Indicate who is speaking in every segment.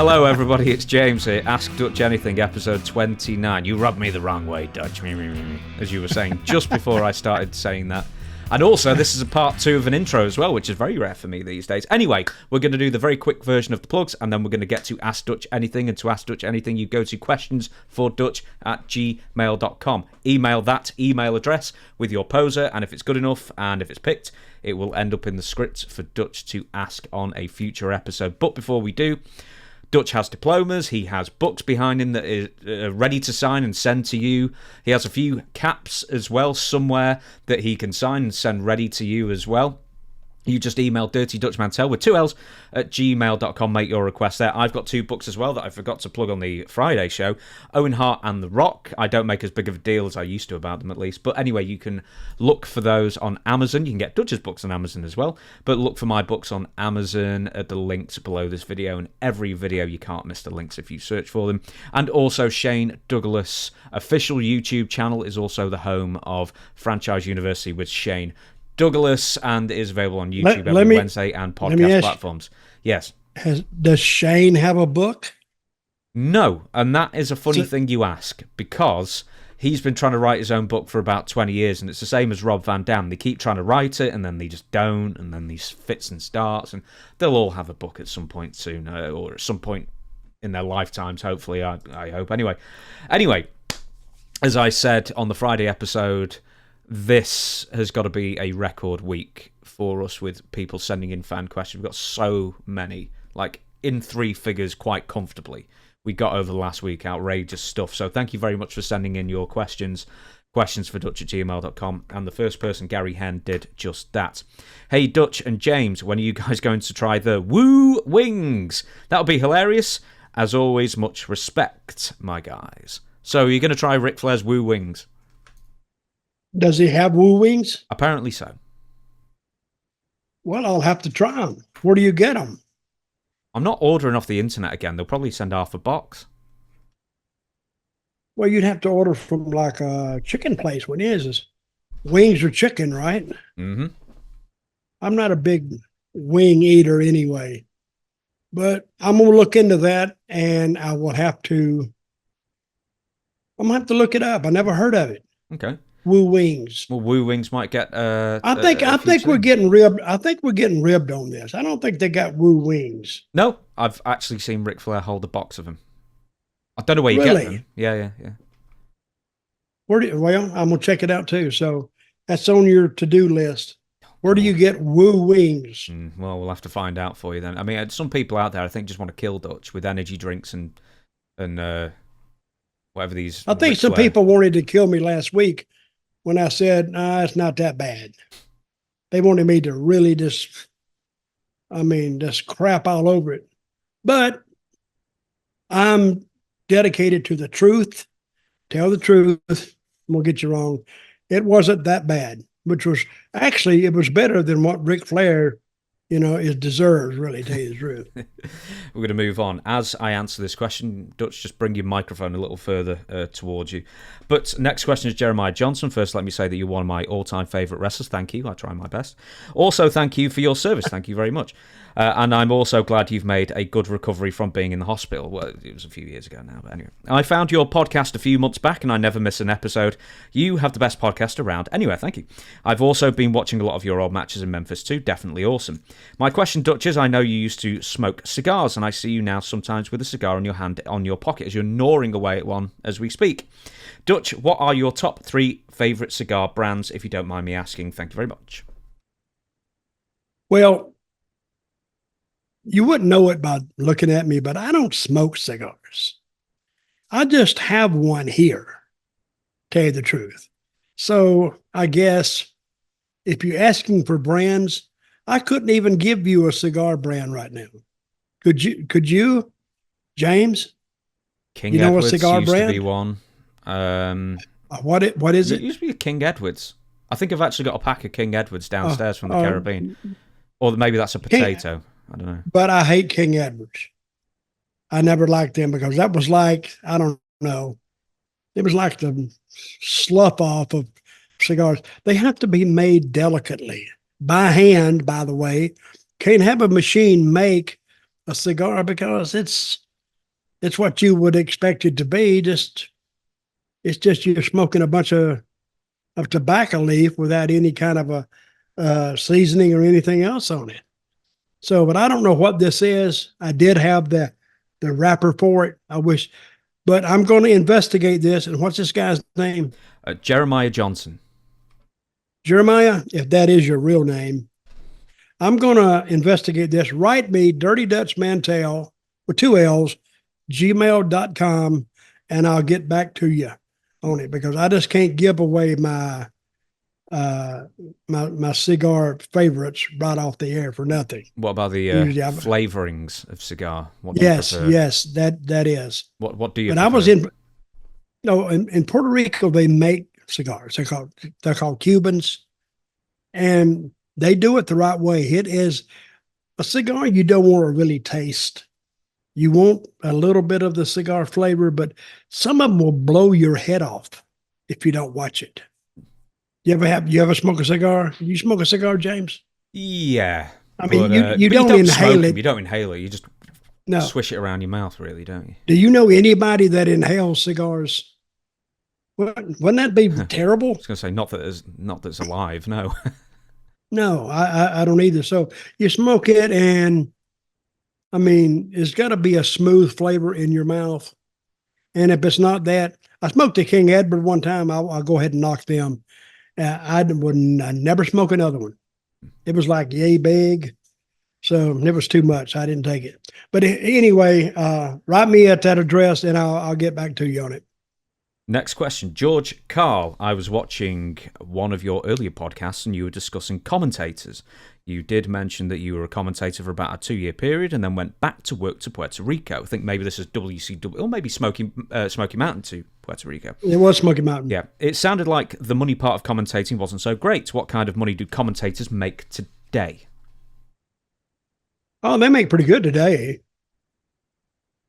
Speaker 1: Hello, everybody. It's James here. Ask Dutch Anything, episode 29. You rubbed me the wrong way, Dutch, as you were saying just before I started saying that. And also, this is a part 2 of an intro as well, which is very rare for me these days. Anyway, we're going to do the very quick version of the plugs, and then we're going to get to Ask Dutch Anything. And to Ask Dutch Anything, you go to questionsfordutch@gmail.com. Email that email address with your poser, and if it's good enough, and if it's picked, it will end up in the script for Dutch to ask on a future episode. But before we do, Dutch has diplomas, he has books behind him that are ready to sign and send to you. He has a few caps as well somewhere that he can sign and send ready to you as well. You just email Dirty Dutch Mantell with 2 L's at gmail.com, make your request there. I've got 2 books as well that I forgot to plug on the Friday show. Owen, Hart and The Rock. I don't make as big of a deal as I used to about them at least. But anyway, you can look for those on Amazon. You can get Dutch's books on Amazon as well. But look for my books on Amazon at the links below this video. And every video, you can't miss the links if you search for them. And also Shane Douglas' official YouTube channel is also the home of Franchise University with Shane Douglas, and is available on YouTube every Wednesday and podcast platforms. Yes.
Speaker 2: Does Shane have a book?
Speaker 1: No, and that is a funny thing you ask, because he's been trying to write his own book for about 20 years, and it's the same as Rob Van Dam. They keep trying to write it, and then they just don't, and then these fits and starts, and they'll all have a book at some point soon, or at some point in their lifetimes, hopefully, I hope. Anyway, as I said on the Friday episode, this has got to be a record week for us with people sending in fan questions. We've got so many, like in 3 figures quite comfortably. We got over the last week, outrageous stuff. So thank you very much for sending in your questions. questionsfordutch@gmail.com. And the first person, Gary Henn, did just that. Hey, Dutch and James, when are you guys going to try the WOOOOOOings? That'll be hilarious. As always, much respect, my guys. So you're going to try Ric Flair's Woo Wings?
Speaker 2: Does he have Woo Wings?
Speaker 1: Apparently so.
Speaker 2: Well, I'll have to try them. Where do you get them?
Speaker 1: I'm not ordering off the internet again. They'll probably send half a box.
Speaker 2: Well, you'd have to order from like a chicken place. What is wings or chicken, right?
Speaker 1: Mm-hmm.
Speaker 2: I'm not a big wing eater anyway, but I'm going to look into that, and I'm going to have to look it up. I never heard of it.
Speaker 1: Okay.
Speaker 2: Woo Wings.
Speaker 1: Well, Woo Wings might get.
Speaker 2: I think we're getting ribbed. I think we're getting ribbed on this. I don't think they got Woo Wings.
Speaker 1: No, I've actually seen Ric Flair hold a box of them. I don't know where you get them. Yeah.
Speaker 2: Well, I'm gonna check it out too. So that's on your to-do list. Where do you get Woo Wings?
Speaker 1: Well, we'll have to find out for you then. I mean, some people out there, I think, just want to kill Dutch with energy drinks and whatever these.
Speaker 2: I think some people wanted to kill me last week when I said, it's not that bad. They wanted me to really just crap all over it. But I'm dedicated to the truth. Tell the truth. I'm going to get you wrong. It wasn't that bad, which was actually, it was better than what Ric Flair it deserves, really, to tell you the truth.
Speaker 1: We're going to move on. As I answer this question, Dutch, just bring your microphone a little further towards you. But next question is Jeremiah Johnson. First, let me say that you're one of my all-time favourite wrestlers. Thank you. I try my best. Also, thank you for your service. Thank you very much. And I'm also glad you've made a good recovery from being in the hospital. Well, it was a few years ago now, but anyway. I found your podcast a few months back, and I never miss an episode. You have the best podcast around. Anyway, thank you. I've also been watching a lot of your old matches in Memphis too. Definitely awesome. My question, Dutch, is I know you used to smoke cigars, and I see you now sometimes with a cigar in your hand on your pocket as you're gnawing away at one as we speak. Dutch, what are your top 3 favourite cigar brands, if you don't mind me asking? Thank you very much.
Speaker 2: Well, you wouldn't know it by looking at me, but I don't smoke cigars. I just have one here, tell you the truth. So I guess if you're asking for brands, I couldn't even give you a cigar brand right now. Could you, James?
Speaker 1: King Edwards
Speaker 2: a cigar
Speaker 1: used
Speaker 2: brand?
Speaker 1: to be one.
Speaker 2: What is it?
Speaker 1: It used to be King Edwards. I think I've actually got a pack of King Edwards downstairs from the Caribbean. Or maybe that's a potato. I don't know.
Speaker 2: But I hate King Edwards. I never liked them because that was like, I don't know. It was like the slough off of cigars. They have to be made delicately by hand, by the way. Can't have a machine make a cigar because it's it's what you would expect it to be. It's just you're smoking a bunch of tobacco leaf without any kind of a seasoning or anything else on it. So, but I don't know what this is. I did have the wrapper for it. I wish, but I'm going to investigate this. And what's this guy's name?
Speaker 1: Jeremiah Johnson.
Speaker 2: Jeremiah, if that is your real name, I'm going to investigate this. Write me Dirty Dutch Mantell with 2 L's, gmail.com, and I'll get back to you on it, because I just can't give away my cigar favorites right off the air for nothing.
Speaker 1: What about the flavorings of cigar? What
Speaker 2: yes, that is.
Speaker 1: What do you?
Speaker 2: But prefer? I was in Puerto Rico. They make cigars. They're called Cubans, and they do it the right way. It is a cigar you don't want to really taste. You want a little bit of the cigar flavor, but some of them will blow your head off if you don't watch it. You ever smoke a cigar? You smoke a cigar, James?
Speaker 1: Yeah.
Speaker 2: I mean, you don't inhale it.
Speaker 1: You don't inhale it. You just swish it around your mouth, really, don't you?
Speaker 2: Do you know anybody that inhales cigars? Wouldn't that be terrible?
Speaker 1: I was going to say, not that's alive, no.
Speaker 2: No, I don't either. So you smoke it, and I mean, it's got to be a smooth flavor in your mouth. And if it's not that, I smoked a King Edward one time. I'll go ahead and knock them. I never smoke another one. It was like yay big. So it was too much. I didn't take it. But anyway, write me at that address and I'll get back to you on it.
Speaker 1: Next question. George Carl, I was watching one of your earlier podcasts and you were discussing commentators. You did mention that you were a commentator for about a 2-year period and then went back to work to Puerto Rico. I think maybe this is WCW, or maybe Smoky Mountain to Puerto Rico.
Speaker 2: It was Smoky Mountain.
Speaker 1: Yeah. It sounded like the money part of commentating wasn't so great. What kind of money do commentators make today?
Speaker 2: Oh, they make pretty good today.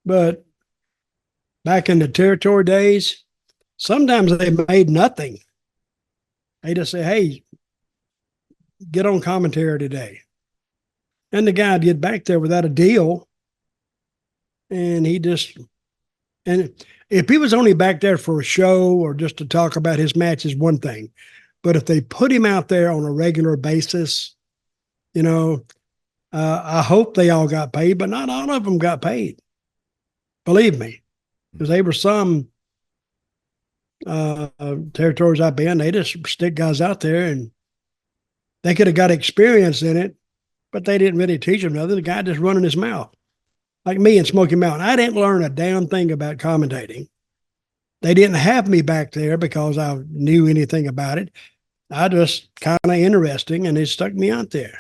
Speaker 2: But back in the territory days, sometimes they made nothing. They just say, hey, get on commentary today. And the guy would get back there without a deal. And if he was only back there for a show or just to talk about his match is one thing. But if they put him out there on a regular basis, I hope they all got paid, but not all of them got paid. Believe me, because they were some territories I've been, they just stick guys out there and they could have got experience in it, but they didn't really teach them nothing. The guy just running his mouth. Like me in Smoky Mountain. I didn't learn a damn thing about commentating. They didn't have me back there because I knew anything about it. I just kind of interesting, and they stuck me out there.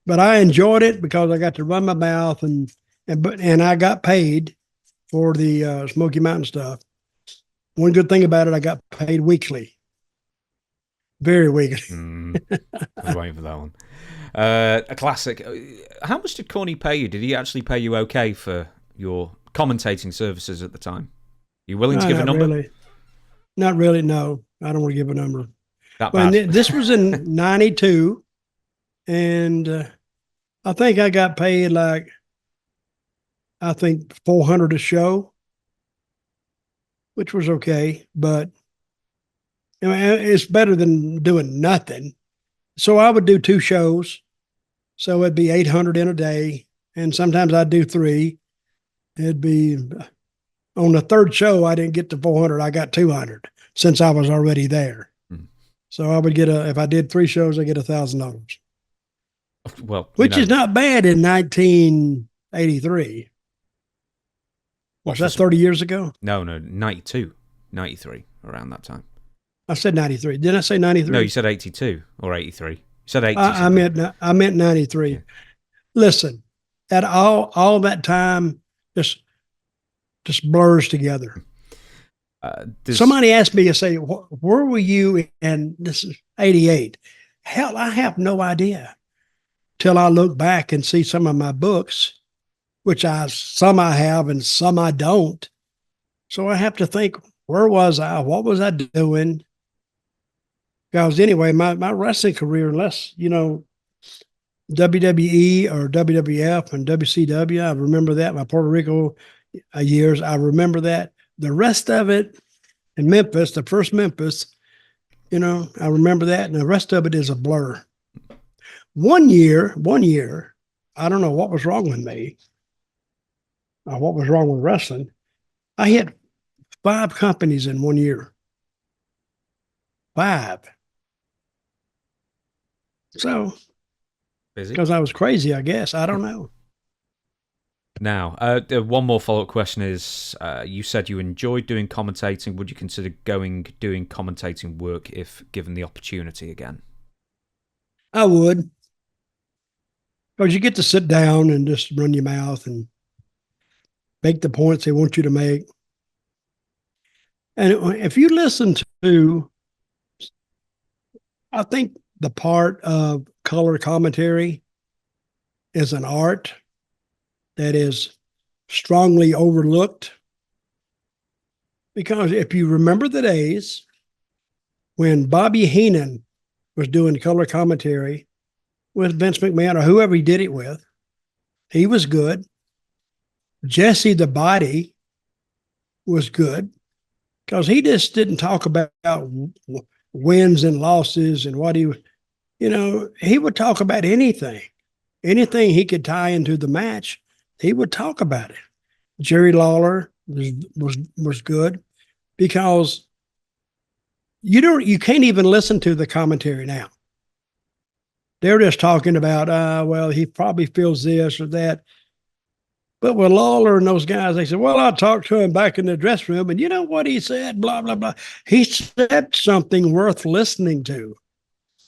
Speaker 2: But I enjoyed it because I got to run my mouth and I got paid for the Smoky Mountain stuff. One good thing about it, I got paid weekly. Very weekly.
Speaker 1: I was waiting for that one. A classic. How much did Corny pay you? Did he actually pay you okay for your commentating services at the time? You willing to give a number?
Speaker 2: Really. Not really, no. I don't want to give a number.
Speaker 1: That bad.
Speaker 2: This was in 92, and I think I got paid $400 a show, which was okay, but it's better than doing nothing. So I would do 2 shows. So it'd be 800 in a day. And sometimes I'd do 3. It'd be on the 3rd show, I didn't get to 400. I got 200 since I was already there. So I would get if I did 3 shows, I get $1,000.
Speaker 1: Well,
Speaker 2: which is not bad in 1983. Was that 30 years ago?
Speaker 1: No, 92, 93, around that time.
Speaker 2: I said 93. Didn't I say 93?
Speaker 1: No, you said 82 or 83. You said 80.
Speaker 2: I meant 93. Yeah. Listen, at all that time just blurs together. Somebody asked me to say, where were you? And this is 88. Hell, I have no idea till I look back and see some of my books, which some I have and some I don't. So I have to think, where was I? What was I doing? Because anyway, my wrestling career, unless, WWE or WWF and WCW, I remember that, my Puerto Rico years. I remember that. The rest of it in Memphis, the first Memphis, I remember that, and the rest of it is a blur. One year, I don't know what was wrong with me, what was wrong with wrestling. I hit 5 companies in 1 year. 5. So,
Speaker 1: Busy.
Speaker 2: because I was crazy, I guess. I don't know.
Speaker 1: Now, one more follow-up question is, you said you enjoyed doing commentating. Would you consider doing commentating work if given the opportunity again?
Speaker 2: I would. Because you get to sit down and just run your mouth and make the points they want you to make. And if you listen to, I think the part of color commentary is an art that is strongly overlooked. Because if you remember the days when Bobby Heenan was doing color commentary with Vince McMahon or whoever he did it with, he was good. Jesse the Body was good because he just didn't talk about wins and losses and what he would talk about anything he could tie into the match. He would talk about it. Jerry Lawler was good because you can't even listen to the commentary now. They're just talking about, well, he probably feels this or that. But with Lawler and those guys, they said, well, I talked to him back in the dressing room, and you know what he said, blah, blah, blah. He said something worth listening to.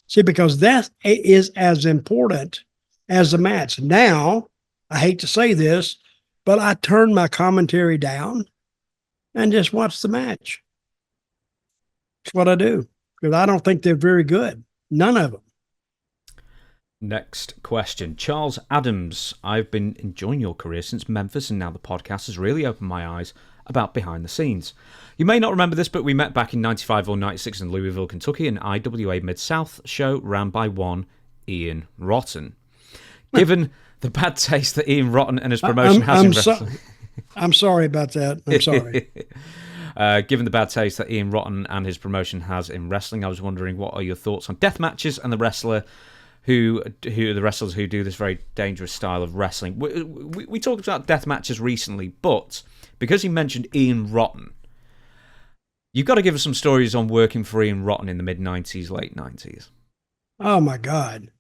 Speaker 2: See, because that is as important as the match. Now, I hate to say this, but I turn my commentary down and just watch the match. That's what I do, because I don't think they're very good. None of them.
Speaker 1: Next question. Charles Adams. I've been enjoying your career since Memphis, and now the podcast has really opened my eyes about behind the scenes. You may not remember this, but we met back in 95 or 96 in Louisville, Kentucky, an IWA Mid-South show ran by one Ian Rotten. Given the bad taste that Ian Rotten and his promotion has in wrestling...
Speaker 2: I'm sorry about that. I'm sorry.
Speaker 1: Given the bad taste that Ian Rotten and his promotion has in wrestling, I was wondering, what are your thoughts on death matches and the wrestlers who do this very dangerous style of wrestling? We talked about death matches recently, but because you mentioned Ian Rotten, you've got to give us some stories on working for Ian Rotten in the mid-90s, late 90s.
Speaker 2: Oh, my God.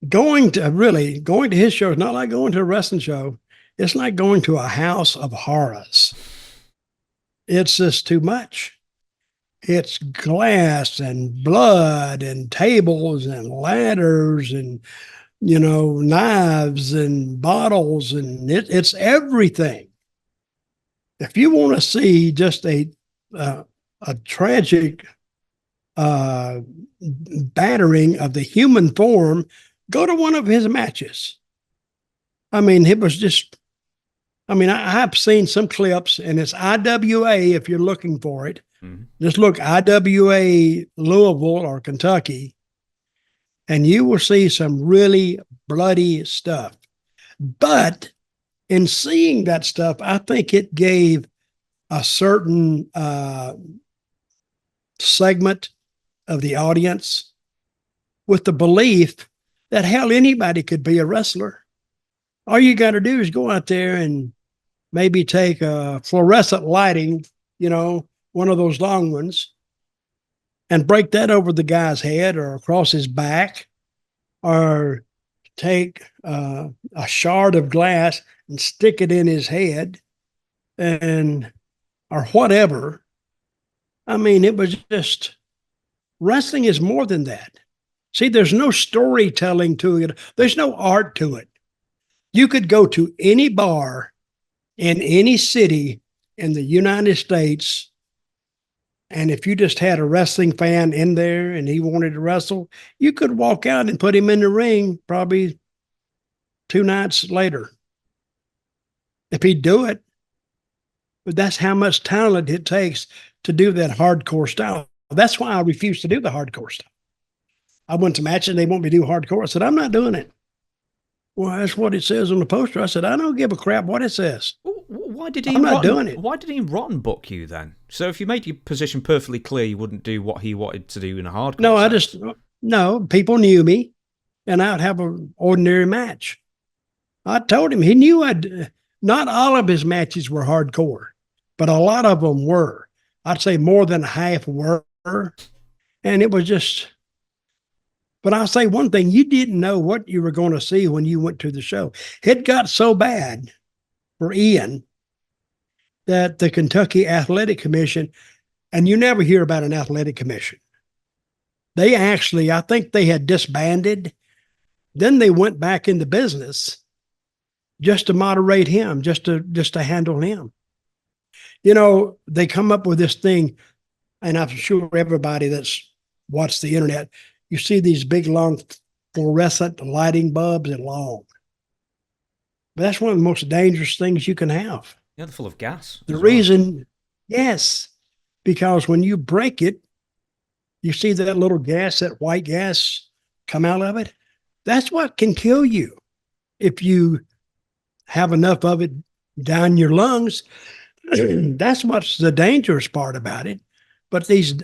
Speaker 2: Going to his show is not like going to a wrestling show. It's like going to a house of horrors. It's just too much. It's glass and blood and tables and ladders and, knives and bottles, and it's everything. If you want to see just a tragic battering of the human form, go to one of his matches. I mean, it was just, I've seen some clips, and it's IWA if you're looking for it. Mm-hmm. Just look IWA Louisville or Kentucky, and you will see some really bloody stuff. But in seeing that stuff, I think it gave a certain segment of the audience with the belief that, hell, anybody could be a wrestler. All you got to do is go out there and maybe take a fluorescent lighting, one of those long ones, and break that over the guy's head or across his back, or take a shard of glass and stick it in his head, or whatever. It was just, wrestling is more than that. See, there's no storytelling to it. There's no art to it. You could go to any bar in any city in the United States, and if you just had a wrestling fan in there and he wanted to wrestle, you could walk out and put him in the ring probably 2 nights later, if he'd do it. But that's how much talent it takes to do that hardcore style. That's why I refuse to do the hardcore style. I went to matches and they want me to do hardcore. I said, I'm not doing it. Well, that's what it says on the poster. I said, I don't give a crap what it says.
Speaker 1: why did
Speaker 2: I'm not doing it.
Speaker 1: Why did Ian Rotten book you then? So if you made your position perfectly clear, you wouldn't do what he wanted to do in a hardcore.
Speaker 2: No, people knew me, and I'd have an ordinary match. I told him, he knew not all of his matches were hardcore, but a lot of them were. I'd say more than half were. And it was just, but I'll say one thing, you didn't know what you were going to see when you went to the show. It got so bad for Ian that the Kentucky Athletic Commission, and you never hear about an athletic commission. They actually, I think they had disbanded. Then they went back into business just to moderate him, just to handle him. You know, they come up with this thing, and I'm sure everybody that's watched the internet, you see these big, long fluorescent lighting bulbs and long. But that's one of the most dangerous things you can have.
Speaker 1: Yeah, they're full of gas.
Speaker 2: The reason, yes, because when you break it, you see that little gas, that white gas come out of it. That's what can kill you if you have enough of it down your lungs. That's what's the dangerous part about it. But these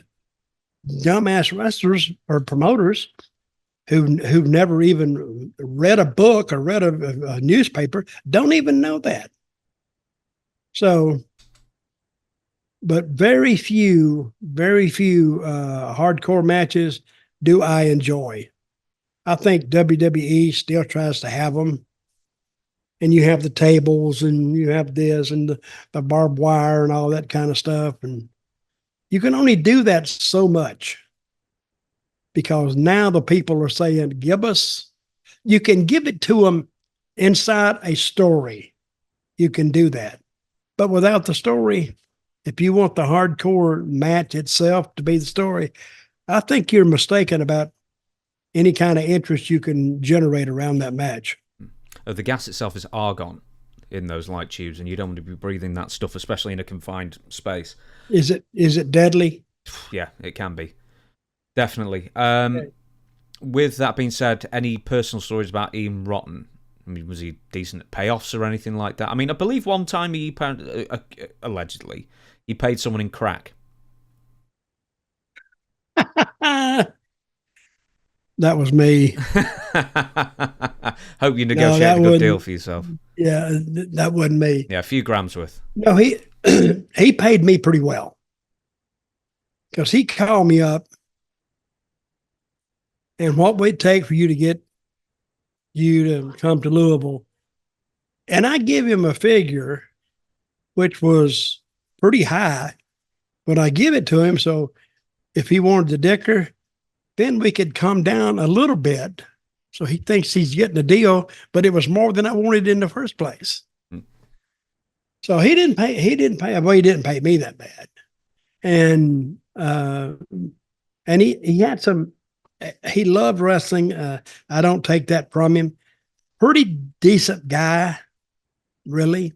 Speaker 2: dumbass wrestlers or promoters who've never even read a book or read a newspaper don't even know that. So, but very few hardcore matches do I enjoy. I think WWE still tries to have them. And you have the tables and you have this and the barbed wire and all that kind of stuff. And you can only do that so much because now the people are saying, you can give it to them inside a story. You can do that. But without the story, if you want the hardcore match itself to be the story, I think you're mistaken about any kind of interest you can generate around that match.
Speaker 1: The gas itself is argon in those light tubes, and you don't want to be breathing that stuff, especially in a confined space.
Speaker 2: Is it deadly?
Speaker 1: Yeah, it can be. Definitely. Okay. With that being said, any personal stories about Ian Rotten? I mean, was he decent at payoffs or anything like that? I mean, I believe one time he allegedly he paid someone in crack.
Speaker 2: That was me.
Speaker 1: Hope you negotiated a good deal for yourself.
Speaker 2: Yeah, that wasn't me.
Speaker 1: Yeah, a few grams worth.
Speaker 2: No, he paid me pretty well because he called me up and what would it take for you to get you to come to Louisville. And I give him a figure, which was pretty high, but I give it to him. So if he wanted the dicker, then we could come down a little bit. So he thinks he's getting a deal, but it was more than I wanted in the first place. So he didn't pay, well, he didn't pay me that bad. And he had some, he loved wrestling. I don't take that from him. Pretty decent guy, really.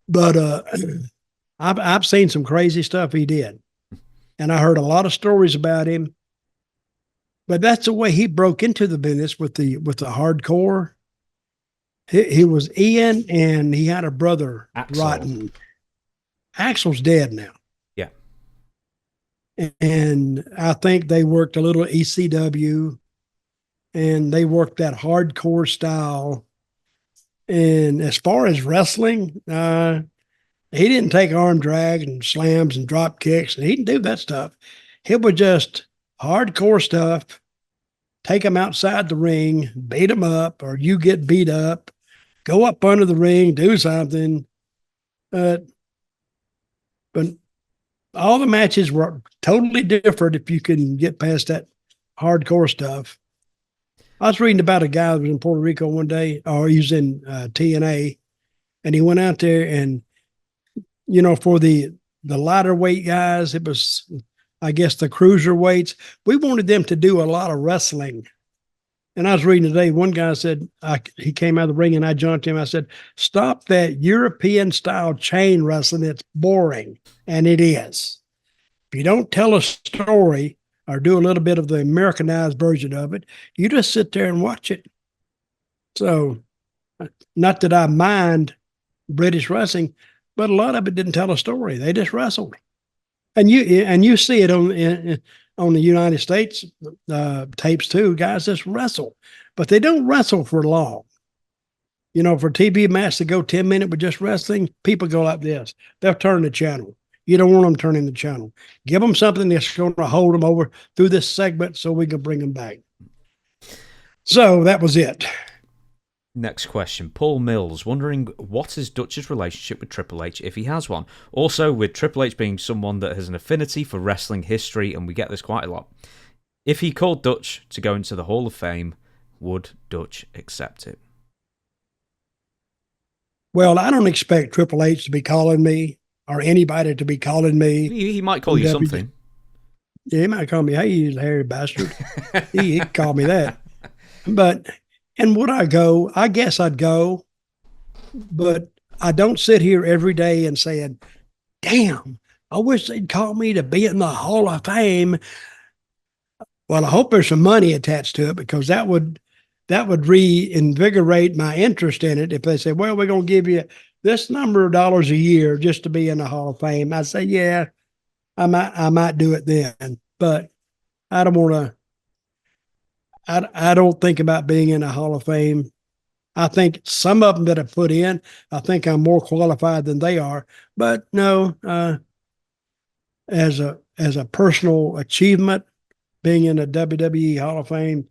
Speaker 2: But I've seen some crazy stuff he did. And I heard a lot of stories about him. But that's the way he broke into the business with the hardcore. He was Ian, and he had a brother,
Speaker 1: Axel.
Speaker 2: Rotten. Axel's dead now.
Speaker 1: Yeah.
Speaker 2: And I think they worked a little ECW, and they worked that hardcore style. And as far as wrestling, he didn't take arm drags and slams and drop kicks, and he didn't do that stuff. It was just hardcore stuff. Take them outside the ring, beat them up, or you get beat up. Go up under the ring, do something. But all the matches were totally different if you can get past that hardcore stuff. I was reading about a guy that was in Puerto Rico one day, or he was in TNA, and he went out there and, you know, for the lighter weight guys, it was, I guess, the cruiserweights. We wanted them to do a lot of wrestling. And I was reading today, one guy said, he came out of the ring and I jumped him. I said, stop that European style chain wrestling. It's boring. And it is. If you don't tell a story or do a little bit of the Americanized version of it, you just sit there and watch it. So not that I mind British wrestling, but a lot of it didn't tell a story. They just wrestled. And you see it on the United States tapes too. Guys just wrestle, but they don't wrestle for long. You know, for TV match to go 10 minutes with just wrestling, people go like this. They'll turn the channel. You don't want them turning the channel. Give them something that's going to hold them over through this segment so we can bring them back. So that was it.
Speaker 1: Next question. Paul Mills, wondering what is Dutch's relationship with Triple H, if he has one? Also, with Triple H being someone that has an affinity for wrestling history, and we get this quite a lot, if he called Dutch to go into the Hall of Fame, would Dutch accept it?
Speaker 2: Well, I don't expect Triple H to be calling me or anybody to be calling me.
Speaker 1: He might call you something.
Speaker 2: Yeah, he might call me, hey, you hairy bastard. he called me that. But, and would I go? I guess I'd go. But I don't sit here every day and saying, damn, I wish they'd call me to be in the Hall of Fame. Well, I hope there's some money attached to it, because that would reinvigorate my interest in it. If they say, well, we're going to give you this number of dollars a year just to be in the Hall of Fame, I'd say, yeah, I might do it then. But I don't want to, I don't think about being in the Hall of Fame. I think some of them that have put in, I think I'm more qualified than they are. But no, as a personal achievement, being in the WWE Hall of Fame,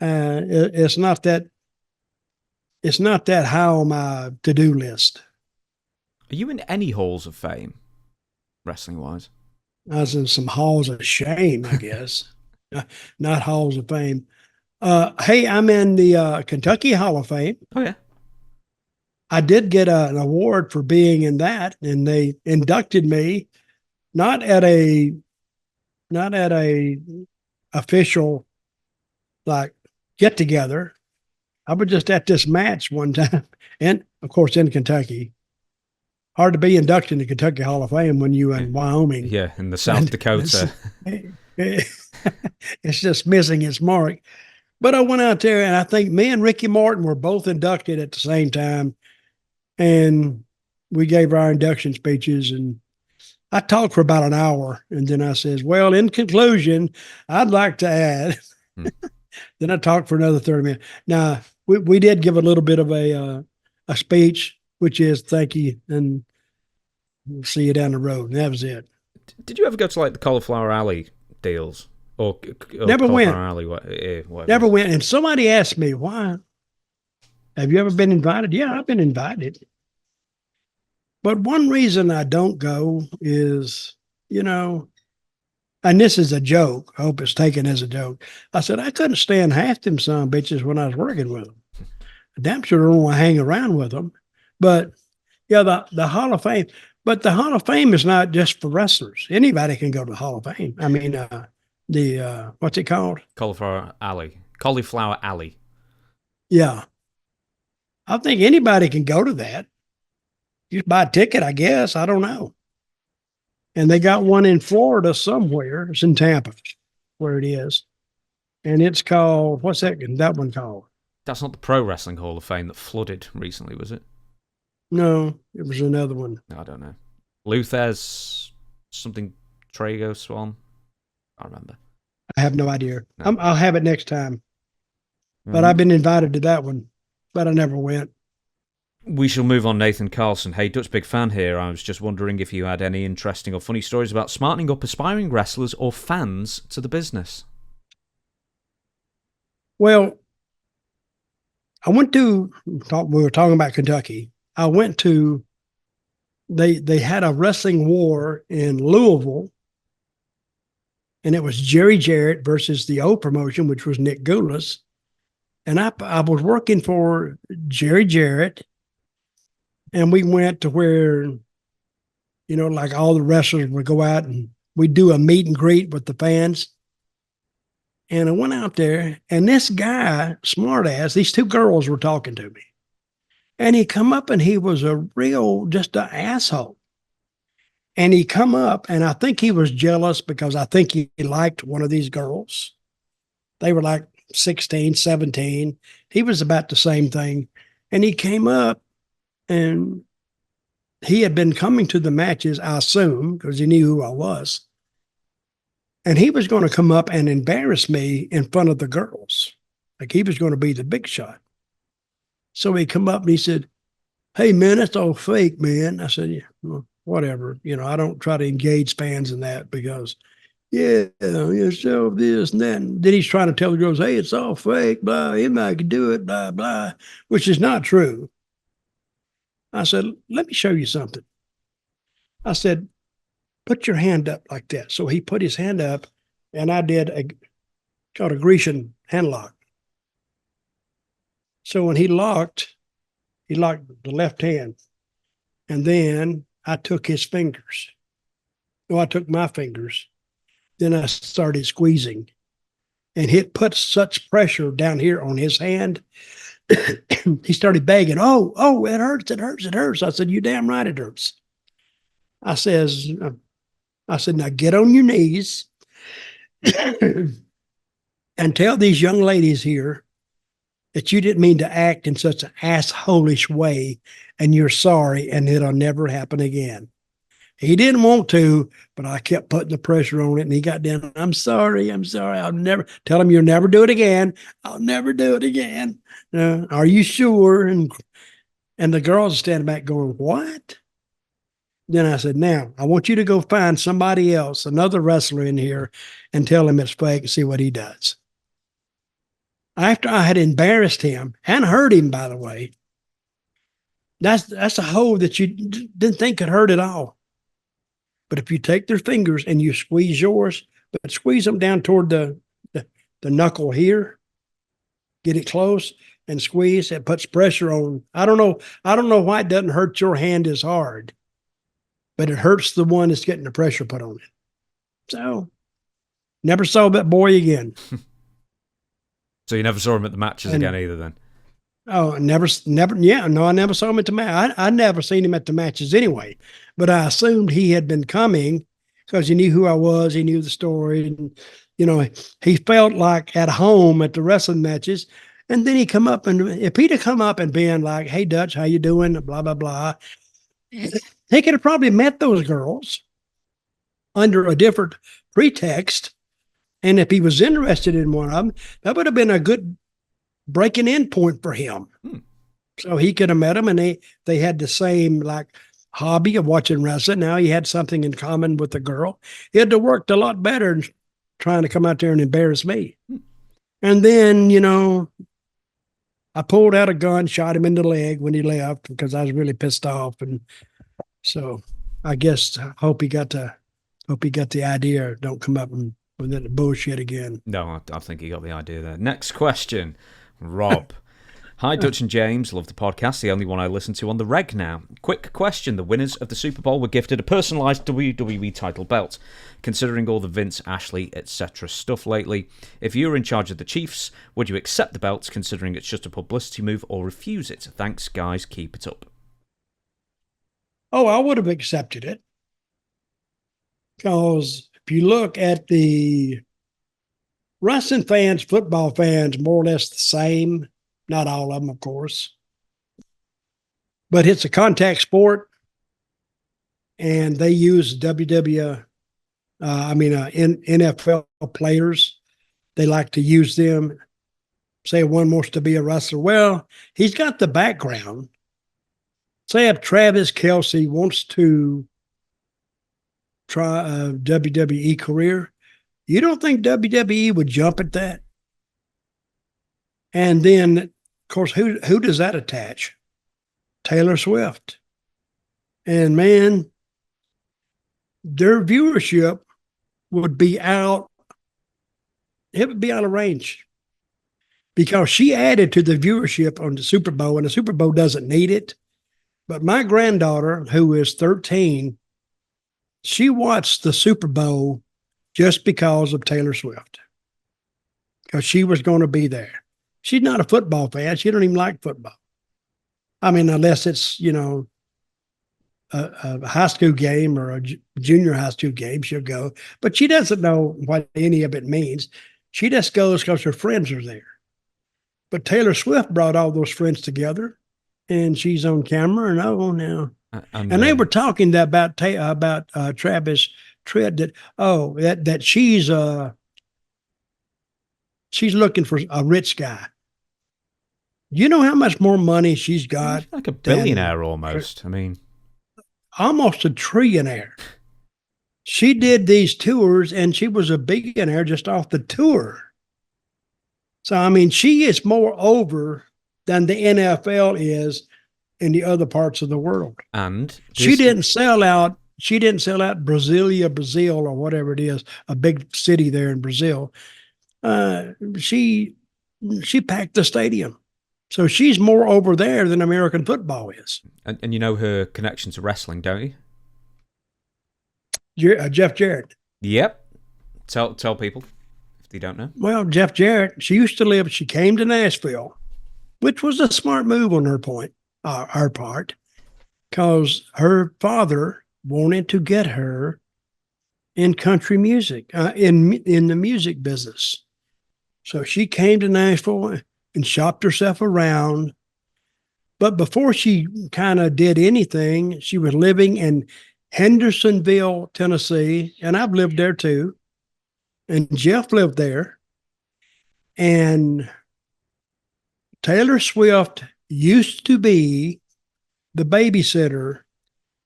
Speaker 2: it's not that high on my to-do list.
Speaker 1: Are you in any halls of fame, wrestling-wise?
Speaker 2: I was in some halls of shame, I guess. Not halls of fame. Hey, I'm in the Kentucky Hall of Fame.
Speaker 1: Oh, yeah.
Speaker 2: I did get an award for being in that, and they inducted me not at a official like get together. I was just at this match one time, and of course in Kentucky. Hard to be inducted in the Kentucky Hall of Fame when you in Wyoming.
Speaker 1: Yeah, in the South Dakota.
Speaker 2: It's just missing its mark. But I went out there, and I think me and Ricky Martin were both inducted at the same time, and we gave our induction speeches, and I talked for about an hour, and then I says, well, in conclusion, I'd like to add. Then I talked for another 30 minutes. Now, we did give a little bit of a speech, which is thank you, and we'll see you down the road. And that was it.
Speaker 1: Did you ever go to like the Cauliflower Alley deals? Or
Speaker 2: never went.
Speaker 1: Alley,
Speaker 2: never went. And somebody asked me, why? Have you ever been invited? Yeah, I've been invited. But one reason I don't go is, you know, and this is a joke. I hope it's taken as a joke. I said, I couldn't stand half them son bitches when I was working with them. I damn sure don't want to hang around with them. But yeah, the Hall of Fame. But the Hall of Fame is not just for wrestlers. Anybody can go to the Hall of Fame. I mean, what's it called?
Speaker 1: Cauliflower Alley.
Speaker 2: Yeah. I think anybody can go to that. Just buy a ticket, I guess. I don't know. And they got one in Florida somewhere. It's in Tampa, where it is. And it's called, what's that one called?
Speaker 1: That's not the Pro Wrestling Hall of Fame that flooded recently, was it?
Speaker 2: No, it was another one.
Speaker 1: I don't know. Luther's something Trago Swan. I remember.
Speaker 2: I have no idea.
Speaker 1: No.
Speaker 2: I'll have it next time. But I've been invited to that one, but I never went.
Speaker 1: We shall move on, Nathan Carlson. Hey, Dutch Big Fan here. I was just wondering if you had any interesting or funny stories about smartening up aspiring wrestlers or fans to the business.
Speaker 2: Well, we were talking about Kentucky. I went to, they had a wrestling war in Louisville, and it was Jerry Jarrett versus the old promotion, which was Nick Goulas. And I was working for Jerry Jarrett, and we went to where, you know, like all the wrestlers would go out and we'd do a meet and greet with the fans. And I went out there, and this guy, smart ass, these two girls were talking to me. And he come up, and he was a real, just an asshole. And he come up, and I think he was jealous because I think he liked one of these girls. They were like 16, 17. He was about the same thing. And he came up, and he had been coming to the matches, I assume, because he knew who I was. And he was going to come up and embarrass me in front of the girls. Like he was going to be the big shot. So he come up and he said, "Hey, man, that's all fake, man." I said, "Yeah, well, whatever. I don't try to engage fans in that because, yeah, so this and that." And then he's trying to tell the girls, "Hey, it's all fake, blah, anybody can do it, blah, blah," which is not true. I said, "Let me show you something." I said, "Put your hand up like that." So he put his hand up, and I did called a Grecian hand lock. So when he locked the left hand, and then I took his fingers. No, I took my fingers. Then I started squeezing, and it put such pressure down here on his hand. He started begging, "Oh, it hurts, it hurts, it hurts." I said, "You damn right it hurts." I said, "Now get on your knees and tell these young ladies here that you didn't mean to act in such an assholish way, and you're sorry, and it'll never happen again." He didn't want to, but I kept putting the pressure on it, and he got down. "I'm sorry. I'll never." Tell him you'll never do it again. "I'll never do it again." "Are you sure?" And the girls are standing back going, "What?" Then I said, "Now, I want you to go find somebody else, another wrestler in here, and tell him it's fake and see what he does." After I had embarrassed him and hurt him, by the way, that's a hole that you didn't think could hurt at all. But if you take their fingers and you squeeze yours, but squeeze them down toward the knuckle here, get it close and squeeze, it puts pressure on. I don't know why it doesn't hurt your hand as hard, but it hurts the one that's getting the pressure put on it. So never saw that boy again.
Speaker 1: So you never saw him at the matches again either then?
Speaker 2: Oh, never. Yeah, no, I never saw him at the match. I never seen him at the matches anyway, but I assumed he had been coming because he knew who I was. He knew the story, and he felt like at home at the wrestling matches. And then he come up, and if he'd have come up and been like, "Hey, Dutch, how you doing?" Blah blah blah, he could have probably met those girls under a different pretext. And if he was interested in one of them, that would have been a good breaking in point for him. So he could have met them, and they had the same like hobby of watching wrestling. Now he had something in common with the girl. It'd have worked a lot better than trying to come out there and embarrass me. And then, I pulled out a gun, shot him in the leg when he left because I was really pissed off. And so I guess I hope he got the idea. Don't come up and with that bullshit again.
Speaker 1: No, I think he got the idea there. Next question, Rob. "Hi, Dutch and James. Love the podcast. The only one I listen to on the reg now. Quick question. The winners of the Super Bowl were gifted a personalised WWE title belt. Considering all the Vince, Ashley, etc. stuff lately, if you were in charge of the Chiefs, would you accept the belt considering it's just a publicity move or refuse it? Thanks, guys. Keep it up."
Speaker 2: Oh, I would have accepted it. Because if you look at the wrestling fans, football fans, more or less the same. Not all of them, of course. But it's a contact sport, and they use NFL players. They like to use them. Say one wants to be a wrestler. Well, he's got the background. Say if Travis Kelce wants to try a WWE career, you don't think WWE would jump at that? And then, of course, who does that attach? Taylor Swift. And man, their viewership would be out. It would be out of range because she added to the viewership on the Super Bowl, and the Super Bowl doesn't need it. But my granddaughter, who is 13, she watched the Super Bowl just because of Taylor Swift, because she was going to be there. She's not a football fan. She don't even like football. I mean, unless it's, a high school game or a junior high school game, she'll go. But she doesn't know what any of it means. She just goes because her friends are there. But Taylor Swift brought all those friends together, and she's on camera, and now And they were talking about Travis Tritt that she's looking for a rich guy. You know how much more money she's got?
Speaker 1: Like a billionaire almost. I mean,
Speaker 2: almost a trillionaire. She did these tours and she was a billionaire just off the tour. So, I mean, she is more over than the NFL is in the other parts of the world.
Speaker 1: And
Speaker 2: she didn't sell out Brazil, or whatever it is, a big city there in Brazil. She packed the stadium. So she's more over there than American football is.
Speaker 1: And you know her connection to wrestling, don't
Speaker 2: you? Jeff Jarrett.
Speaker 1: Yep. Tell people if they don't know.
Speaker 2: Well, Jeff Jarrett, she came to Nashville, which was a smart move on her part, because her father wanted to get her in country music, in the music business. So she came to Nashville and shopped herself around. But before she kind of did anything, she was living in Hendersonville, Tennessee, and I've lived there too. And Jeff lived there. And Taylor Swift used to be the babysitter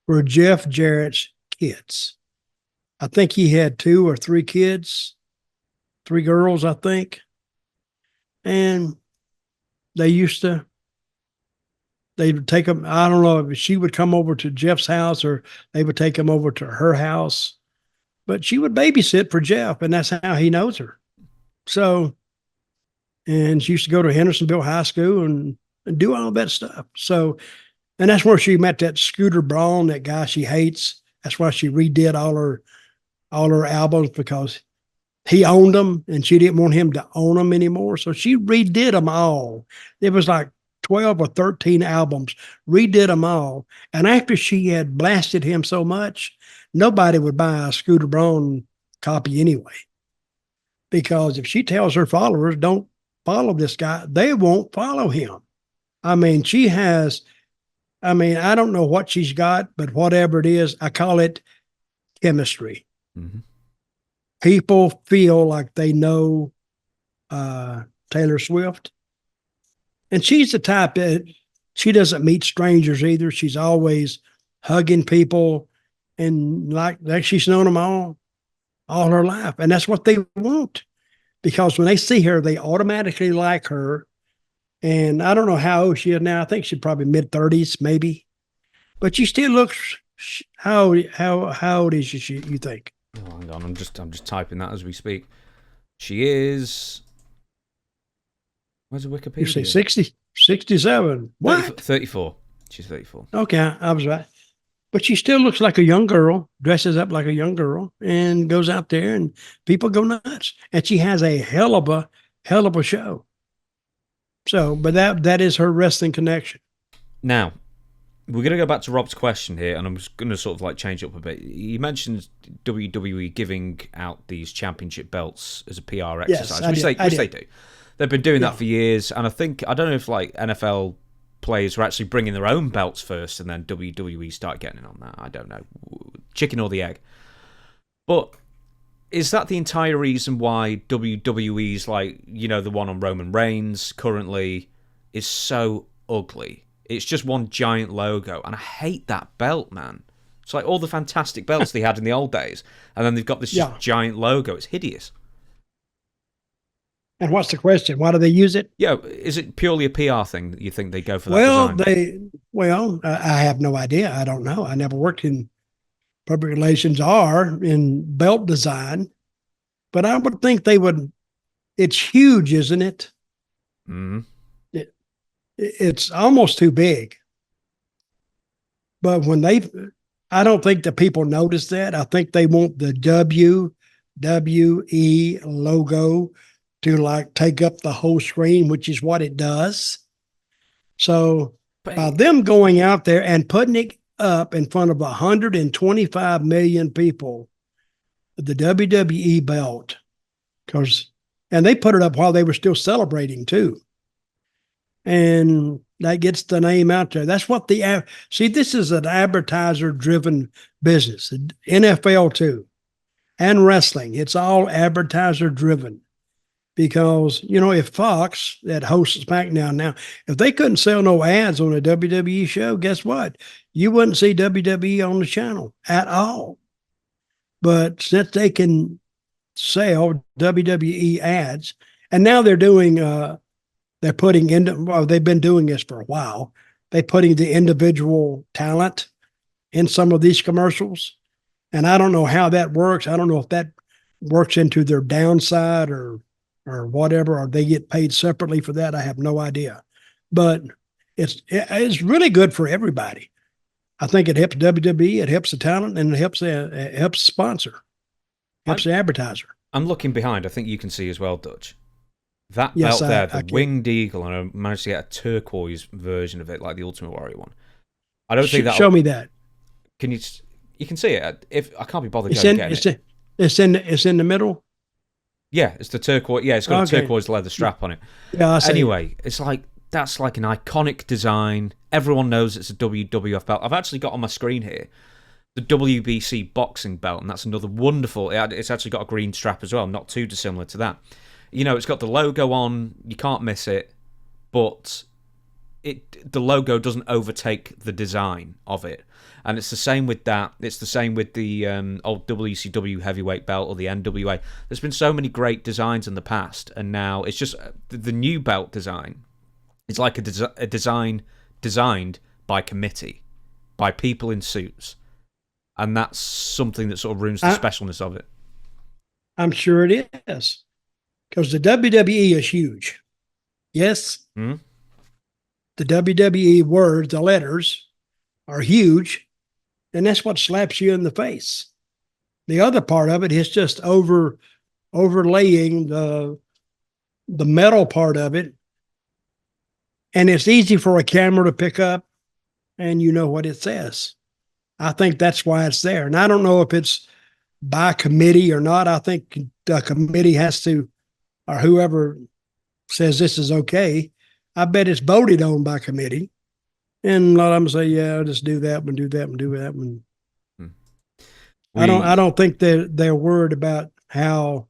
Speaker 2: for Jeff Jarrett's kids. I think he had 2 or 3 kids, 3 girls, I think. And they'd take them, I don't know if she would come over to Jeff's house or they would take him over to her house, but she would babysit for Jeff, and that's how he knows her. So, and she used to go to Hendersonville High School and do all that stuff. So, and that's where she met that Scooter Braun, that guy she hates. That's why she redid all her albums, because he owned them and she didn't want him to own them anymore. So she redid them all. It was like 12 or 13 albums, redid them all. And after she had blasted him so much, nobody would buy a Scooter Braun copy anyway. Because if she tells her followers, don't follow this guy, they won't follow him. I mean, I don't know what she's got, but whatever it is, I call it chemistry. Mm-hmm. People feel like they know Taylor Swift. And she's the type that she doesn't meet strangers either. She's always hugging people, and like she's known them all her life. And that's what they want, because when they see her, they automatically like her. And I don't know how old she is now. I think she's probably mid-30s, maybe. But she still looks, how old is she, you think?
Speaker 1: Oh, hang on, I'm just typing that as we speak. She is... Where's the Wikipedia?
Speaker 2: You say 60, 67. What?
Speaker 1: 34. She's 34.
Speaker 2: Okay, I was right. But she still looks like a young girl, dresses up like a young girl, and goes out there, and people go nuts. And she has a hell of a show. So, but that is her wrestling connection.
Speaker 1: Now, we're going to go back to Rob's question here, and I'm just going to sort of like change up a bit. You mentioned WWE giving out these championship belts as a PR exercise, which they do. They've been doing that for years, and I don't know if like NFL players were actually bringing their own belts first, and then WWE started getting in on that. I don't know, chicken or the egg. But is that the entire reason why WWE's like, you know, the one on Roman Reigns currently is so ugly? It's just one giant logo, and I hate that belt, man. It's like all the fantastic belts they had in the old days, and then they've got this just giant logo. It's hideous.
Speaker 2: And what's the question? Why do they use it?
Speaker 1: Yeah, is it purely a PR thing that you think they go for that design?
Speaker 2: I have no idea. I don't know. I never worked in public relations or in belt design, but I would think they would. It's huge, isn't it?
Speaker 1: Mm-hmm.
Speaker 2: It's almost too big. But I don't think the people notice that. I think they want the WWE logo to like take up the whole screen, which is what it does. So by them going out there and putting it up in front of 125 million people, the WWE belt, and they put it up while they were still celebrating too. And that gets the name out there. That's what see, this is an advertiser driven business. NFL too, and wrestling. It's all advertiser driven because, if Fox that hosts SmackDown now, if they couldn't sell no ads on a WWE show, guess what? You wouldn't see WWE on the channel at all. But since they can sell WWE ads, and now they're doing, they're putting in, well, they've been doing this for a while. They're putting the individual talent in some of these commercials. And I don't know how that works. I don't know if that works into their downside or whatever, or they get paid separately for that. I have no idea. But it's really good for everybody. I think it helps WWE, it helps the talent, and it helps the sponsor, helps the advertiser.
Speaker 1: I'm looking behind. I think you can see as well, Dutch. That
Speaker 2: Yes,
Speaker 1: belt there, the Winged Eagle, and I managed to get a turquoise version of it, like the Ultimate Warrior one. I don't think that.
Speaker 2: Show me that.
Speaker 1: Can you? You can see it. If I can't be bothered
Speaker 2: getting
Speaker 1: it.
Speaker 2: It's in the middle.
Speaker 1: Yeah, it's the turquoise. Yeah, it's got a turquoise leather strap on it.
Speaker 2: Yeah, I see.
Speaker 1: Anyway, it's like that's like an iconic design. Everyone knows it's a WWF belt. I've actually got on my screen here the WBC boxing belt, and that's another wonderful. It's actually got a green strap as well, not too dissimilar to that. It's got the logo on. You can't miss it, but the logo doesn't overtake the design of it. And it's the same with that. It's the same with the old WCW heavyweight belt or the NWA. There's been so many great designs in the past, and now it's just the new belt design. It's like a design designed by committee, by people in suits. And that's something that sort of ruins the specialness of it.
Speaker 2: I'm sure it is. Because the WWE is huge. Yes?
Speaker 1: Mm-hmm.
Speaker 2: The WWE words, the letters, are huge. And that's what slaps you in the face. The other part of it is just overlaying the metal part of it. And it's easy for a camera to pick up, and you know what it says. I think that's why it's there. And I don't know if it's by committee or not. I think the committee has to, or whoever says this is okay, I bet it's voted on by committee. And a lot of them say, yeah, just do that one, do that one, do that one. I don't think they're worried about how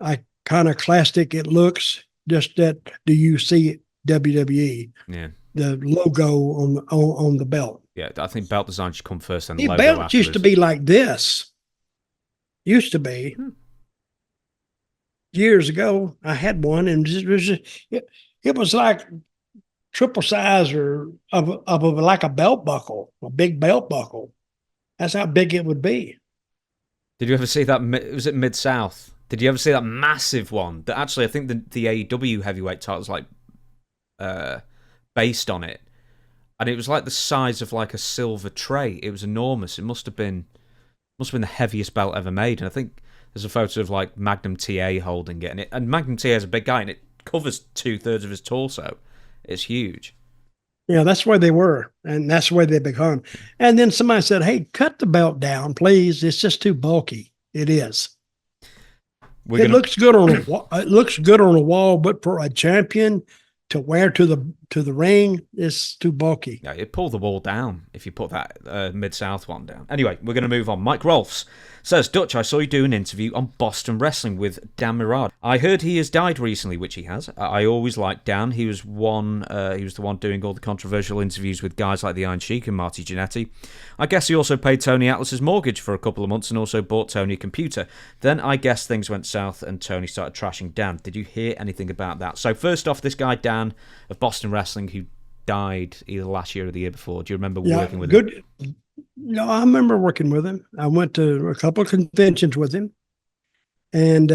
Speaker 2: iconoclastic it looks. Just that, do you see WWE?
Speaker 1: Yeah.
Speaker 2: The logo on the belt.
Speaker 1: Yeah, I think belt design should come first and
Speaker 2: the
Speaker 1: logo
Speaker 2: belts
Speaker 1: afterwards.
Speaker 2: used to be like this. Used to be. Years ago, I had one, and it was like triple size of like a belt buckle, a big belt buckle. That's how big it would be.
Speaker 1: Did you ever see that? Was it Mid-South? Did you ever see that massive one? That actually, I think the AEW heavyweight title was like based on it, and it was like the size of like a silver tray. It was enormous. It must have been the heaviest belt ever made. And I think there's a photo of like Magnum TA holding it, and Magnum TA is a big guy, and it covers 2/3 of his torso. It's huge.
Speaker 2: Yeah, that's where they were, and that's where they become. And then somebody said, "Hey, cut the belt down, please. It's just too bulky." It is. Looks good on it looks good on a wall, but for a champion to wear to the ring, it's too bulky.
Speaker 1: Yeah, it'd pull the wall down if you put that Mid-South one down. Anyway, we're going to move on. Mike Rolfs says, Dutch, I saw you do an interview on Boston Wrestling with Dan Mirade. I heard he has died recently, which he has. I always liked Dan. He was the one doing all the controversial interviews with guys like the Iron Sheik and Marty Jannetty. I guess he also paid Tony Atlas's mortgage for a couple of months and also bought Tony a computer. Then I guess things went south and Tony started trashing Dan. Did you hear anything about that? So first off, this guy Dan of Boston Wrestling, who died either last year or the year before. Do you remember working with him?
Speaker 2: No, I remember working with him. I went to a couple of conventions with him, and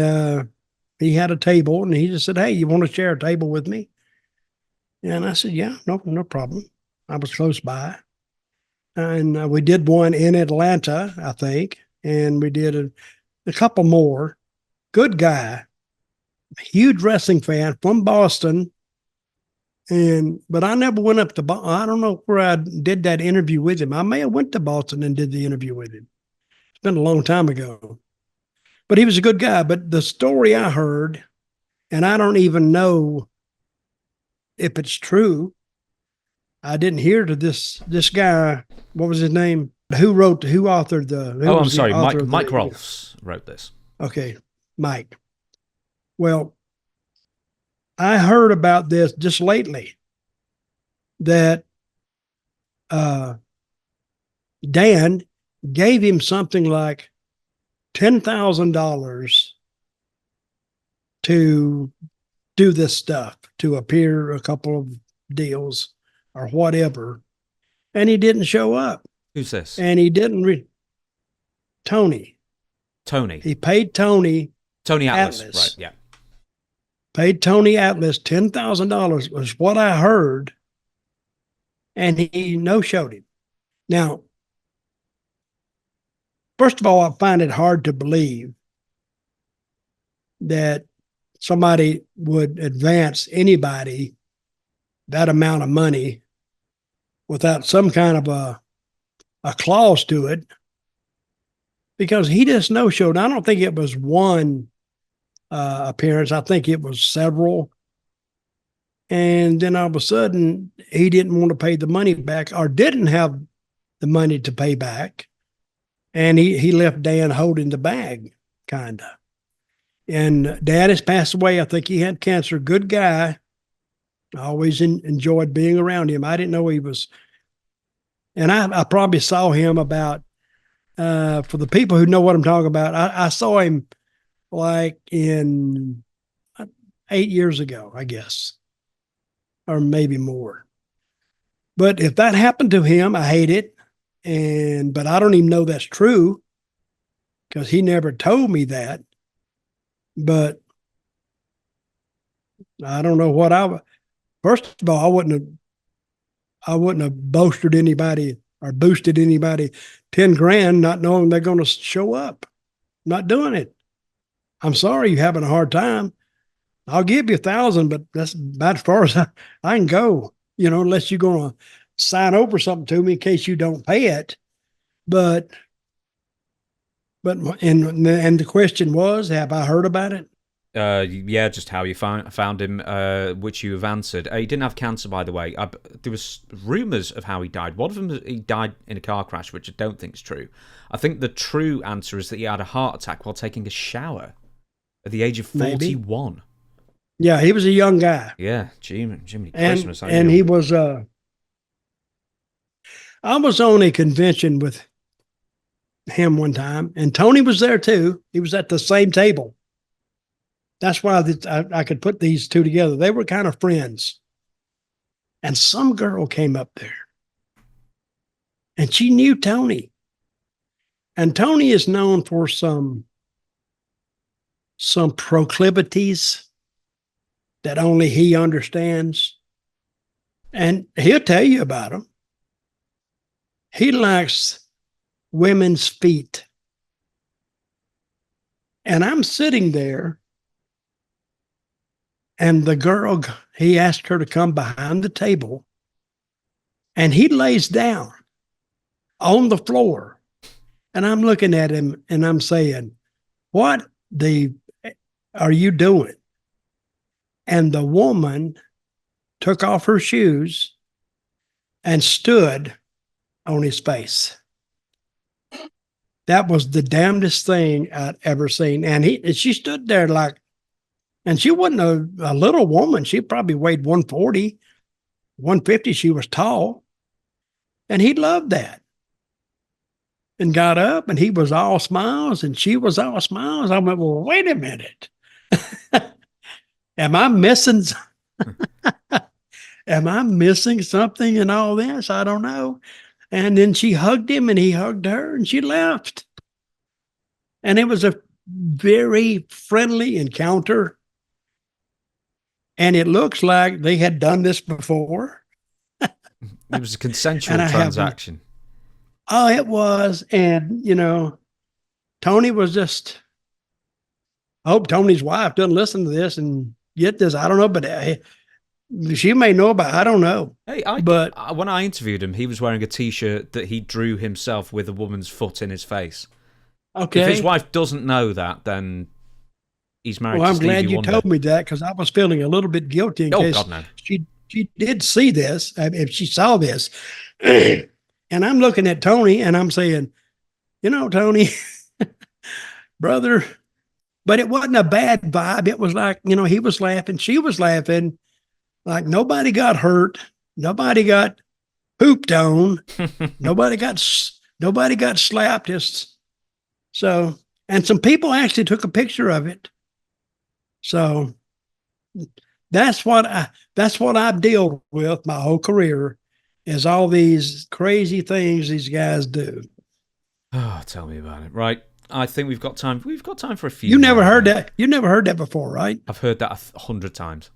Speaker 2: he had a table, and he just said, "Hey, you want to share a table with me?" And I said, "Yeah, no problem." I was close by, and we did one in Atlanta, I think, and we did a couple more. Good guy, huge wrestling fan from Boston. But I never went up to Boston. I don't know where I did that interview with him. I may have went to Boston and did the interview with him. It's been a long time ago. But he was a good guy. But the story I heard, and I don't even know if it's true, I didn't hear to this guy. What was his name? Who authored the?
Speaker 1: I'm sorry, Mike Rolfs wrote this.
Speaker 2: Okay, Mike. Well, I heard about this just lately that Dan gave him something like $10,000 to do this stuff, to appear a couple of deals or whatever, and he didn't show up.
Speaker 1: Who's this?
Speaker 2: And he didn't Tony. He paid Tony
Speaker 1: Atlas. Right, yeah.
Speaker 2: Paid Tony Atlas $10,000 was what I heard, and he no-showed him. Now, first of all, I find it hard to believe that somebody would advance anybody that amount of money without some kind of a clause to it, because he just no-showed. I don't think it was one appearance. I think it was several. And then all of a sudden, he didn't want to pay the money back, or didn't have the money to pay back. And he left Dan holding the bag, kind of. And Dad has passed away. I think he had cancer. Good guy. I always enjoyed being around him. I didn't know he was. And I probably saw him about, for the people who know what I'm talking about, I saw him like in 8 years ago, I guess, or maybe more. But if that happened to him, I hate it. But I don't even know that's true, because he never told me that. But I don't know what first of all, I wouldn't have boasted anybody or boosted anybody 10 grand, not knowing they're going to show up. I'm not doing it. I'm sorry you're having a hard time. I'll give you 1,000, but that's about as far as I can go, unless you're going to sign over something to me in case you don't pay it. But the question was, have I heard about it?
Speaker 1: Yeah, just how you found him, which you have answered. He didn't have cancer, by the way. There was rumours of how he died. One of them, he died in a car crash, which I don't think is true. I think the true answer is that he had a heart attack while taking a shower at the age of 41. Maybe.
Speaker 2: Yeah, he was a young guy.
Speaker 1: Yeah, Jiminy Christmas.
Speaker 2: And he was, I was on a convention with him one time, and Tony was there too. He was at the same table. That's why I could put these two together. They were kind of friends. And some girl came up there, and she knew Tony. And Tony is known for some proclivities that only he understands. And he'll tell you about them. He likes women's feet. And I'm sitting there, and the girl, he asked her to come behind the table, and he lays down on the floor. And I'm looking at him, and I'm saying, what are you doing? And the woman took off her shoes and stood on his face. That was the damnedest thing I'd ever seen. And she stood there and she wasn't a little woman. She probably weighed 140, 150. She was tall. And he loved that. And got up, and he was all smiles, and she was all smiles. I went, well, wait a minute. Am I missing something in all this? I don't know. And then she hugged him, and he hugged her, and she left. And it was a very friendly encounter. And it looks like they had done this before.
Speaker 1: It was a consensual transaction.
Speaker 2: Oh, it was. And, Tony was just, I hope Tony's wife doesn't listen to this and get this. I don't know, but she may know about it. I don't know.
Speaker 1: Hey, when I interviewed him, he was wearing a T-shirt that he drew himself with a woman's foot in his face.
Speaker 2: Okay.
Speaker 1: If his wife doesn't know that, then he's married to Stevie
Speaker 2: I'm glad you
Speaker 1: Wonder.
Speaker 2: told me that, because I was feeling a little bit guilty in case
Speaker 1: God, no.
Speaker 2: she did see this, if she saw this. And I'm looking at Tony and I'm saying, Tony, brother, but it wasn't a bad vibe. It was like, he was laughing, she was laughing, like nobody got hurt. Nobody got pooped on. nobody got slapped. And some people actually took a picture of it. So that's what I've dealt with my whole career, is all these crazy things these guys do.
Speaker 1: Oh, tell me about it. Right. I think we've got time. We've got time for a few.
Speaker 2: You never heard that. You never heard that before, right?
Speaker 1: I've heard that 100 times.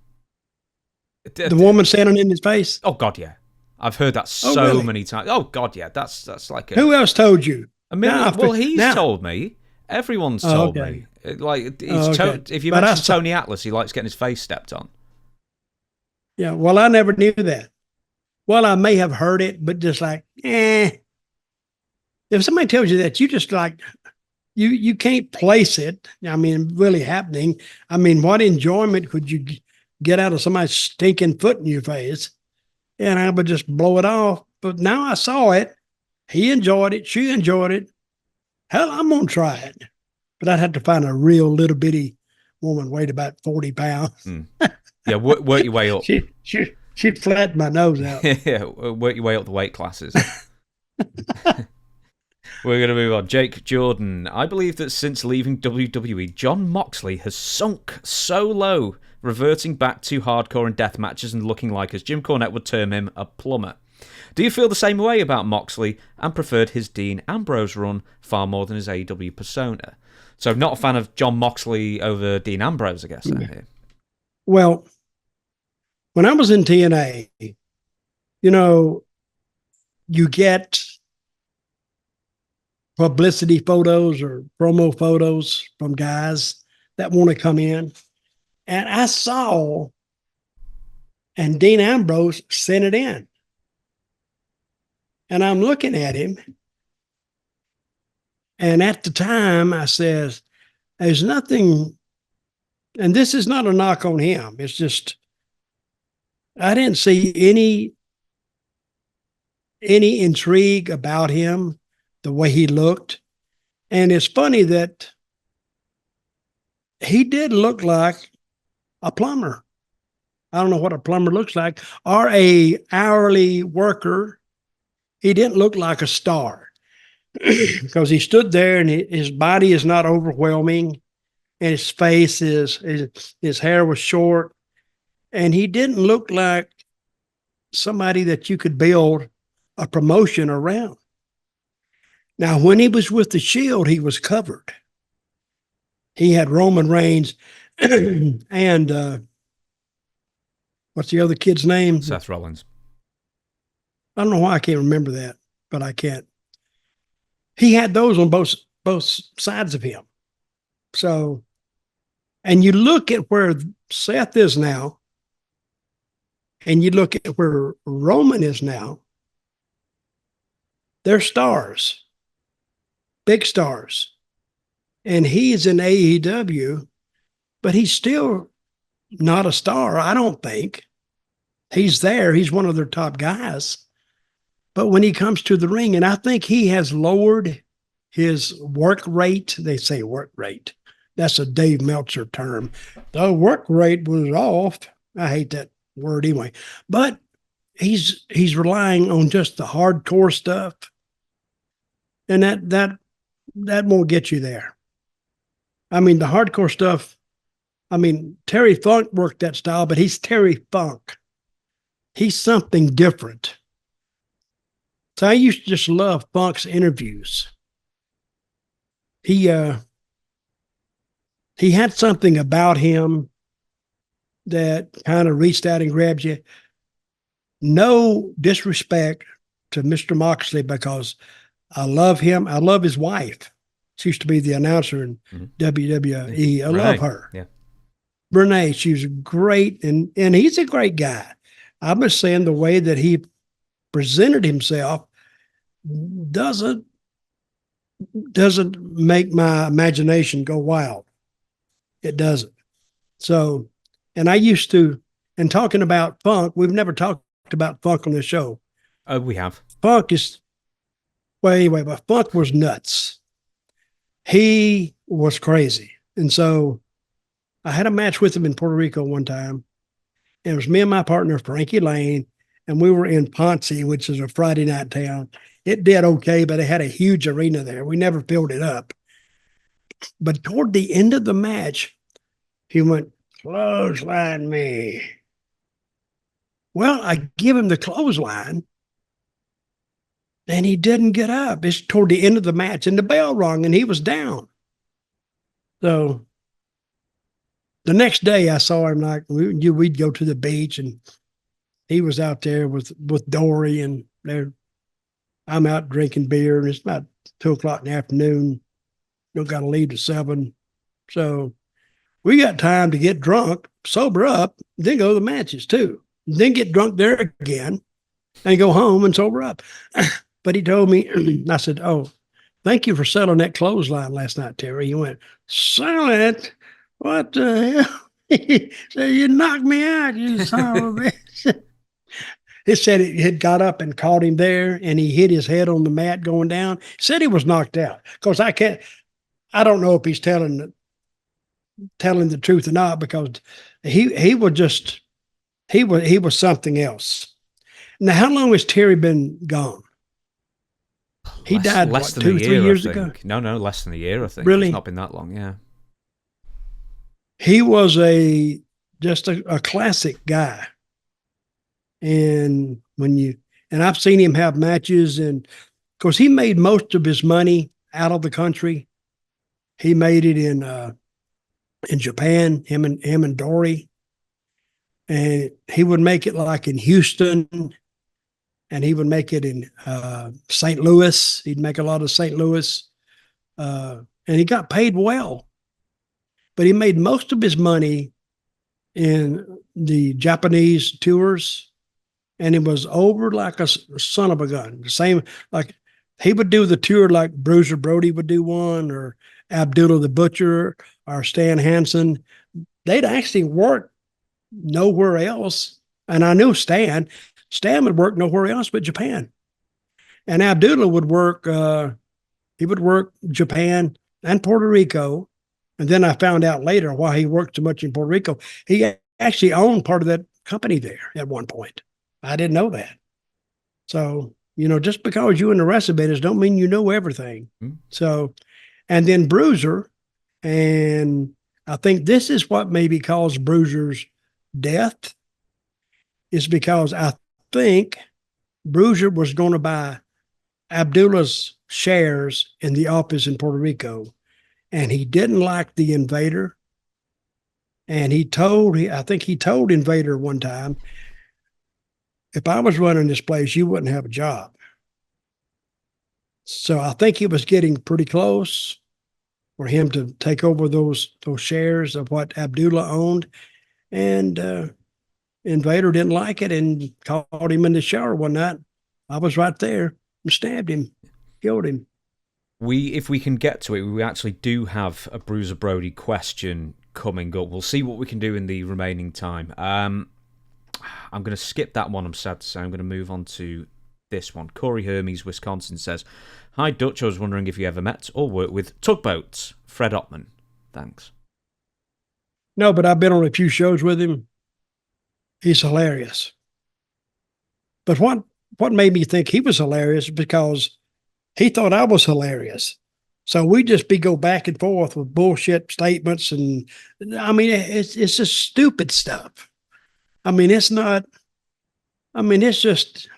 Speaker 2: The woman standing in his face.
Speaker 1: Oh God, yeah. I've heard that so many times. Oh God, yeah. That's like
Speaker 2: who else told you?
Speaker 1: A million. Well, he's told me. Everyone's told me. Like if you mention Tony Atlas, he likes getting his face stepped on.
Speaker 2: Yeah. Well, I never knew that. Well, I may have heard it, but just like, If somebody tells you that, you just like, you can't place it. I mean, really happening. I mean, what enjoyment could you get out of somebody's stinking foot in your face? And I would just blow it off. But now I saw it. He enjoyed it. She enjoyed it. Hell, I'm going to try it. But I'd have to find a real little bitty woman, weighed about 40 pounds.
Speaker 1: Yeah, work your way up.
Speaker 2: She'd flatten my nose out.
Speaker 1: Yeah, work your way up the weight classes. We're going to move on. Jake Jordan. I believe that since leaving WWE, Jon Moxley has sunk so low, reverting back to hardcore and death matches and looking like, as Jim Cornette would term him, a plumber. Do you feel the same way about Moxley and preferred his Dean Ambrose run far more than his AEW persona? So not a fan of Jon Moxley over Dean Ambrose, I guess. Here.
Speaker 2: Well, when I was in TNA, you get publicity photos or promo photos from guys that want to come in. And I saw, and Dean Ambrose sent it in. And I'm looking at him. And at the time I says, there's nothing, and this is not a knock on him. It's just, I didn't see any intrigue about him, the way he looked. And it's funny that he did look like a plumber. I don't know what a plumber looks like, or a hourly worker. He didn't look like a star because he stood there and his body is not overwhelming, and his face his hair was short, and he didn't look like somebody that you could build a promotion around. Now, when he was with the Shield, he was covered. He had Roman Reigns and what's the other kid's name?
Speaker 1: Seth Rollins.
Speaker 2: I don't know why I can't remember that, but I can't. He had those on both sides of him. So, and you look at where Seth is now, and you look at where Roman is now, they're stars, big stars. And he's in AEW, but he's still not a star, I don't think. He's there. He's one of their top guys. But when he comes to the ring, and I think he has lowered his work rate. They say work rate. That's a Dave Meltzer term. The work rate was off. I hate that word anyway. But he's relying on just the hardcore stuff. And that won't get you there. I mean, the hardcore stuff, I mean, Terry Funk worked that style, but he's Terry Funk. He's something different. So I used to just love Funk's interviews. He had something about him that kind of reached out and grabbed you. No disrespect to Mr. Moxley, because I love him. I love his wife. She used to be the announcer in WWE. I love her.
Speaker 1: Yeah.
Speaker 2: Renee, she was great, and he's a great guy. I'm just saying the way that he presented himself doesn't make my imagination go wild. It doesn't. So, and And talking about Funk, we've never talked about Funk on the show.
Speaker 1: We have.
Speaker 2: Funk is, well, anyway, but Funk was nuts. He was crazy. And so I had a match with him in Puerto Rico one time. And it was me and my partner, Frankie Lane, and we were in Ponce, which is a Friday night town. It did okay, but it had a huge arena there. We never filled it up. But toward the end of the match, he went, clothesline me. Well, I give him the clothesline, and he didn't get up. It's toward the end of the match, and the bell rung, and he was down. So the next day I saw him, like we'd go to the beach, and he was out there with Dory, and I'm out drinking beer, and it's about 2:00 in the afternoon. You got to leave at 7. So we got time to get drunk, sober up, then go to the matches too. Then get drunk there again and go home and sober up. But he told me, I said, oh, thank you for selling that clothesline last night, Terry. He went, sell it? What the hell? He said, you knocked me out, you son of a bitch. He said it had got up and caught him there, and he hit his head on the mat going down. He said he was knocked out. Because I don't know if he's telling the truth or not, because he was something else. Now, how long has Terry been gone? He died
Speaker 1: less than
Speaker 2: 2 or 3 years
Speaker 1: ago.
Speaker 2: ago.
Speaker 1: No, less than a year, I think.
Speaker 2: Really?
Speaker 1: It's not been that long, yeah.
Speaker 2: He was just a classic guy. And I've seen him have matches, and of course he made most of his money out of the country. He made it in Japan, him and Dory. And he would make it like in Houston, and he would make it in St. Louis. He'd make a lot of St. Louis. And he got paid well. But he made most of his money in the Japanese tours, and it was over like a son of a gun. The same, like he would do the tour like Bruiser Brody would do one, or Abdullah the Butcher, or Stan Hansen. They'd actually work nowhere else. And I knew Stan would work nowhere else but Japan. And Abdullah would work, he would work Japan and Puerto Rico. And then I found out later why he worked so much in Puerto Rico. He actually owned part of that company there at one point. I didn't know that. So, just because you're in the rest business don't mean you know everything. Mm-hmm. So, and then Bruiser, and I think this is what maybe caused Bruiser's death, is because I think Bruiser was going to buy Abdullah's shares in the office in Puerto Rico, and he didn't like the Invader. And I think he told Invader one time, if I was running this place, you wouldn't have a job. So I think he was getting pretty close for him to take over those shares of what Abdullah owned. And Invader didn't like it and called him in the shower one night. I was right there and stabbed him, killed him.
Speaker 1: If we can get to it, we actually do have a Bruiser Brody question coming up. We'll see what we can do in the remaining time. I'm going to skip that one, I'm sad to say. I'm going to move on to this one. Corey Hermes, Wisconsin says, hi, Dutch. I was wondering if you ever met or worked with Tugboat, Fred Ottman. Thanks.
Speaker 2: No, but I've been on a few shows with him. He's hilarious. But what made me think he was hilarious because he thought I was hilarious. So we just go back and forth with bullshit statements. And I mean, it's just stupid stuff. I mean, it's just,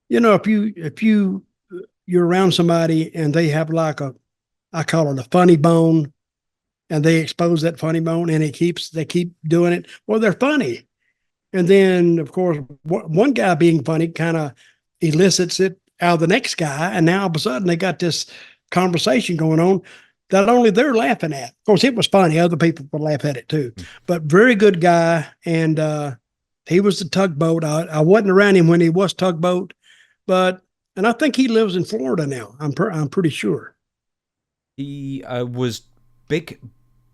Speaker 2: if you're around somebody and they have like I call it a funny bone, and they expose that funny bone and they keep doing it. Well, they're funny. And then of course, one guy being funny kind of elicits it out of the next guy. And now all of a sudden they got this conversation going on that only they're laughing at. Of course, it was funny. Other people would laugh at it too, but very good guy. And he was the Tugboat. I wasn't around him when he was Tugboat, and I think he lives in Florida now. I'm pretty sure.
Speaker 1: He was Big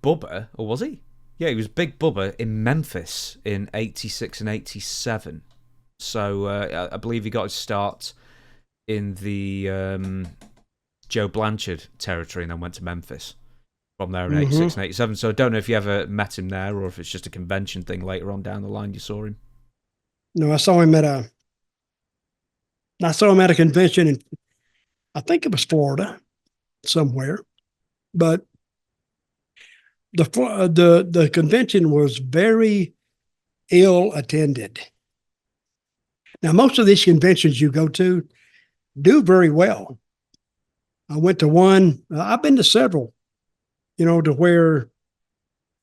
Speaker 1: Bubba, or was he? Yeah, he was Big Bubba in Memphis in 86 and 87. So I believe he got his start in the Joe Blanchard territory and then went to Memphis from there in 86 and 87. So I don't know if you ever met him there or if it's just a convention thing later on down the line you saw him.
Speaker 2: No, I saw him at a convention in, I think it was Florida somewhere, but the convention was very ill attended. Now, most of these conventions you go to do very well. I went to one, I've been to several, to where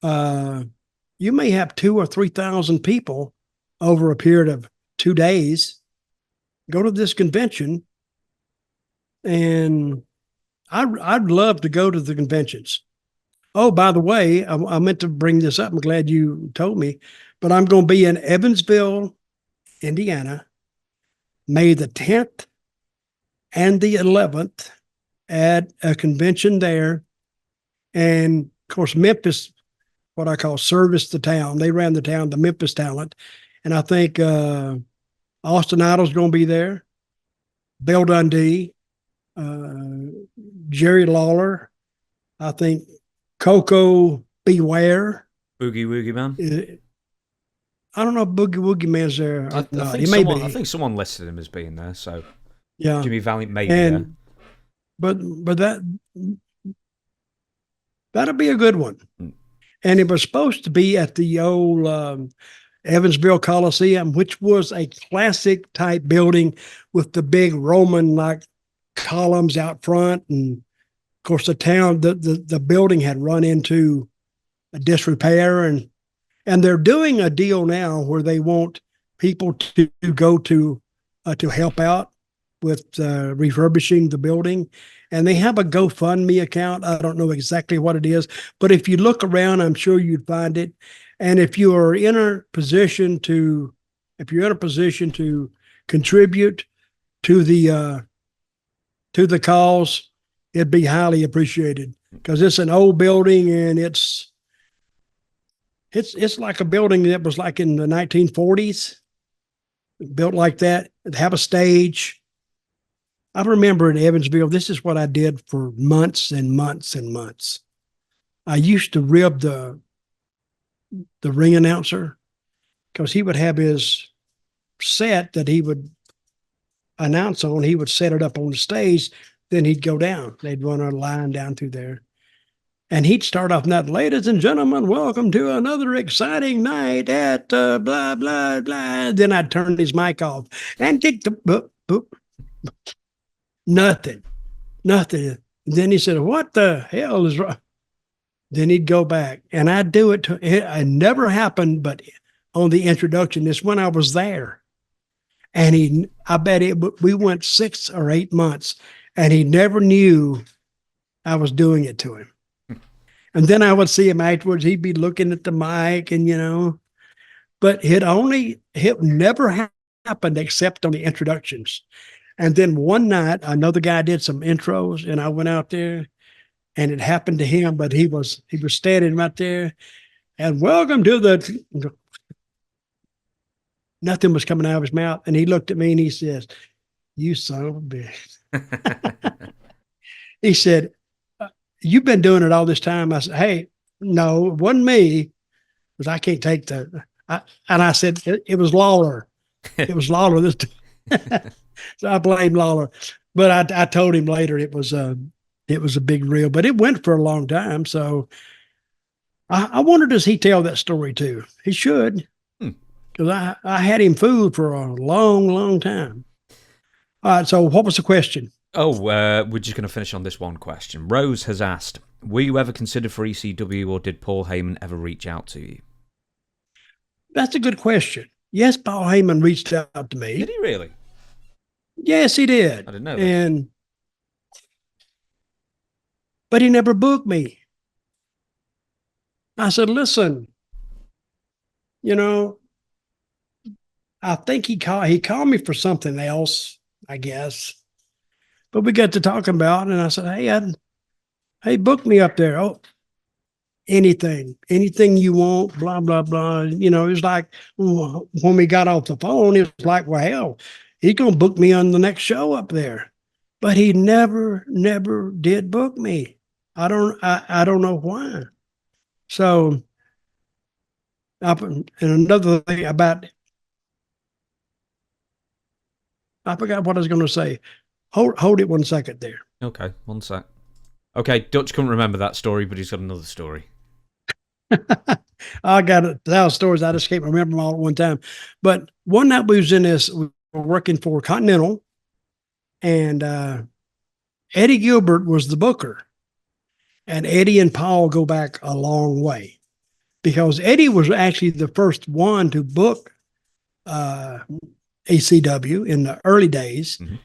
Speaker 2: you may have 2,000 or 3,000 people over a period of 2 days go to this convention. And I'd love to go to the conventions. Oh, by the way, I meant to bring this up. I'm glad you told me, but I'm going to be in Evansville, Indiana, May the 10th and the 11th at a convention there. And of course, Memphis, what I call service the town. They ran the town, the Memphis talent. And I think Austin Idol's going to be there, Bill Dundee, Jerry Lawler, I think Coco Beware.
Speaker 1: Boogie Woogie Man.
Speaker 2: I don't know if Boogie Woogie Man's there.
Speaker 1: I think someone listed him as being there. So
Speaker 2: yeah,
Speaker 1: Jimmy Valiant may be there.
Speaker 2: But that'll be a good one. And it was supposed to be at the old Evansville Coliseum, which was a classic type building with the big Roman like columns out front. And of course, the building had run into a disrepair, and they're doing a deal now where they want people to go to help out with refurbishing the building. And they have a GoFundMe account. I don't know exactly what it is, but if you look around, I'm sure you'd find it. And if you are in a position to contribute to the cause, it'd be highly appreciated, because it's an old building and it's like a building that was like in the 1940s, built like that. It'd have a stage. I remember in Evansville, this is what I did for months and months and months. I used to rib the ring announcer, because he would have his set that he would announce on. He would set it up on the stage, then he'd go down. They'd run a line down through there. And he'd start off, "Now, ladies and gentlemen, welcome to another exciting night at blah, blah, blah." Then I'd turn his mic off and tick the boop, boop. Nothing. And then he said, "What the hell is wrong?" Then he'd go back, and I'd do it. It never happened, but on the introduction, it's when I was there. And I bet we went 6 or 8 months, and he never knew I was doing it to him. And then I would see him afterwards. He'd be looking at the mic, and but it never happened except on the introductions. And then one night, another guy did some intros, and I went out there, and it happened to him, but he was standing right there, and welcome to nothing was coming out of his mouth. And he looked at me and he says, "You son of a bitch." He said, "You've been doing it all this time." I said, "Hey, no, it wasn't me, because I can't take and I said, it was Lawler. It was Lawler this time." So I blame Lawler. But I told him later it was a big reel, but it went for a long time. So I wonder, does he tell that story too? He should, because I had him fooled for a long, long time. All right. So what was the question?
Speaker 1: Oh, we're just going to finish on this one question. Rose has asked, were you ever considered for ECW, or did Paul Heyman ever reach out to you?
Speaker 2: That's a good question. Yes, Paul Heyman reached out to me.
Speaker 1: Did he really?
Speaker 2: Yes, he did.
Speaker 1: I didn't know that.
Speaker 2: But he never booked me. I said, "Listen, I think he called me for something else, I guess." But we got to talking about it, and I said, "Hey, book me up there." "Oh, anything you want, blah, blah, blah. You know, it's like when we got off the phone, it was like, well, hell, he's going to book me on the next show up there. But he never did book me. I don't know why. So, and another thing about, I forgot what I was going to say. Hold it 1 second there.
Speaker 1: Okay, 1 sec. Okay, Dutch couldn't remember that story, but he's got another story.
Speaker 2: I got 1,000 stories. I just can't remember them all at one time. But one night we were working for Continental, and Eddie Gilbert was the booker. And Eddie and Paul go back a long way, because Eddie was actually the first one to book ACW in the early days. Mm-hmm.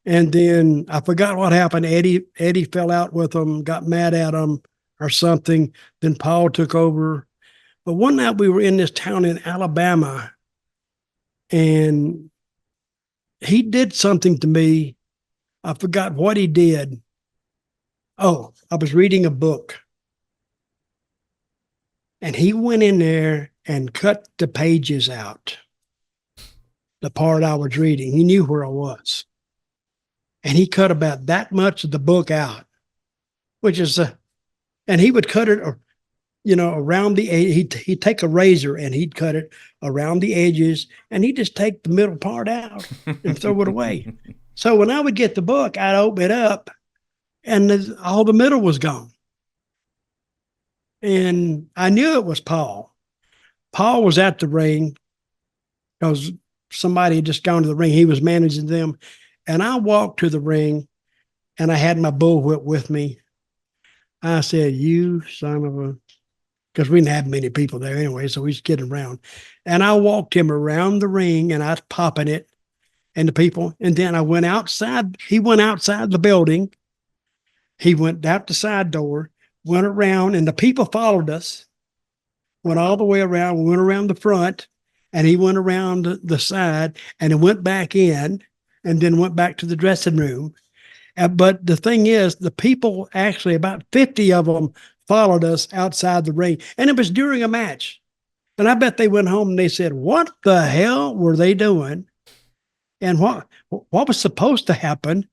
Speaker 2: And then I forgot what happened. Eddie fell out with them, got mad at them or something. Then Paul took over. But one night we were in this town in Alabama, and he did something to me. I forgot what he did. Oh, I was reading a book, and he went in there and cut the pages out, the part I was reading. He knew where I was. And he cut about that much of the book out, which is, and he would cut it, around the edge. He'd take a razor and he'd cut it around the edges, and he'd just take the middle part out and throw it away. So when I would get the book, I'd open it up, and all the middle was gone. And I knew it was Paul. Paul was at the ring because somebody had just gone to the ring. He was managing them. And I walked to the ring, and I had my bullwhip with me. I said, "You son of a," because we didn't have many people there anyway, so we was kidding around. And I walked him around the ring, and I was popping it and the people. And then I went outside. He went outside the building. He went out the side door, went around, and the people followed us, went all the way around. We went around the front, and he went around the side, and it went back in, and then went back to the dressing room. But the thing is, the people, actually about 50 of them, followed us outside the ring. And it was during a match. And I bet they went home and they said, what the hell were they doing? And what was supposed to happen?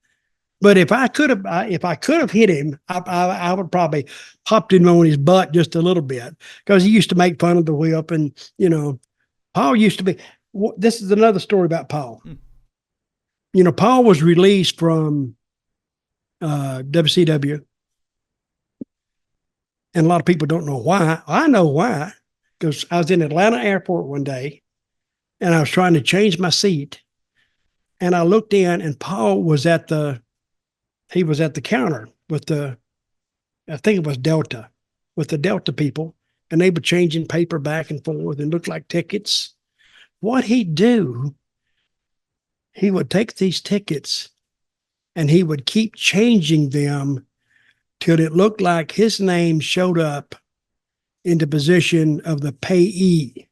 Speaker 2: But if I could have hit him, I would probably popped him on his butt just a little bit, because he used to make fun of the whip. And, Paul used to be, this is another story about Paul. Paul was released from WCW, and a lot of people don't know why. I know why, because I was in Atlanta airport one day, and I was trying to change my seat, and I looked in, and Paul was at the counter with I think it was Delta, with the Delta people, and they were changing paper back and forth and looked like tickets. What he'd do, he would take these tickets and he would keep changing them till it looked like his name showed up in the position of the payee,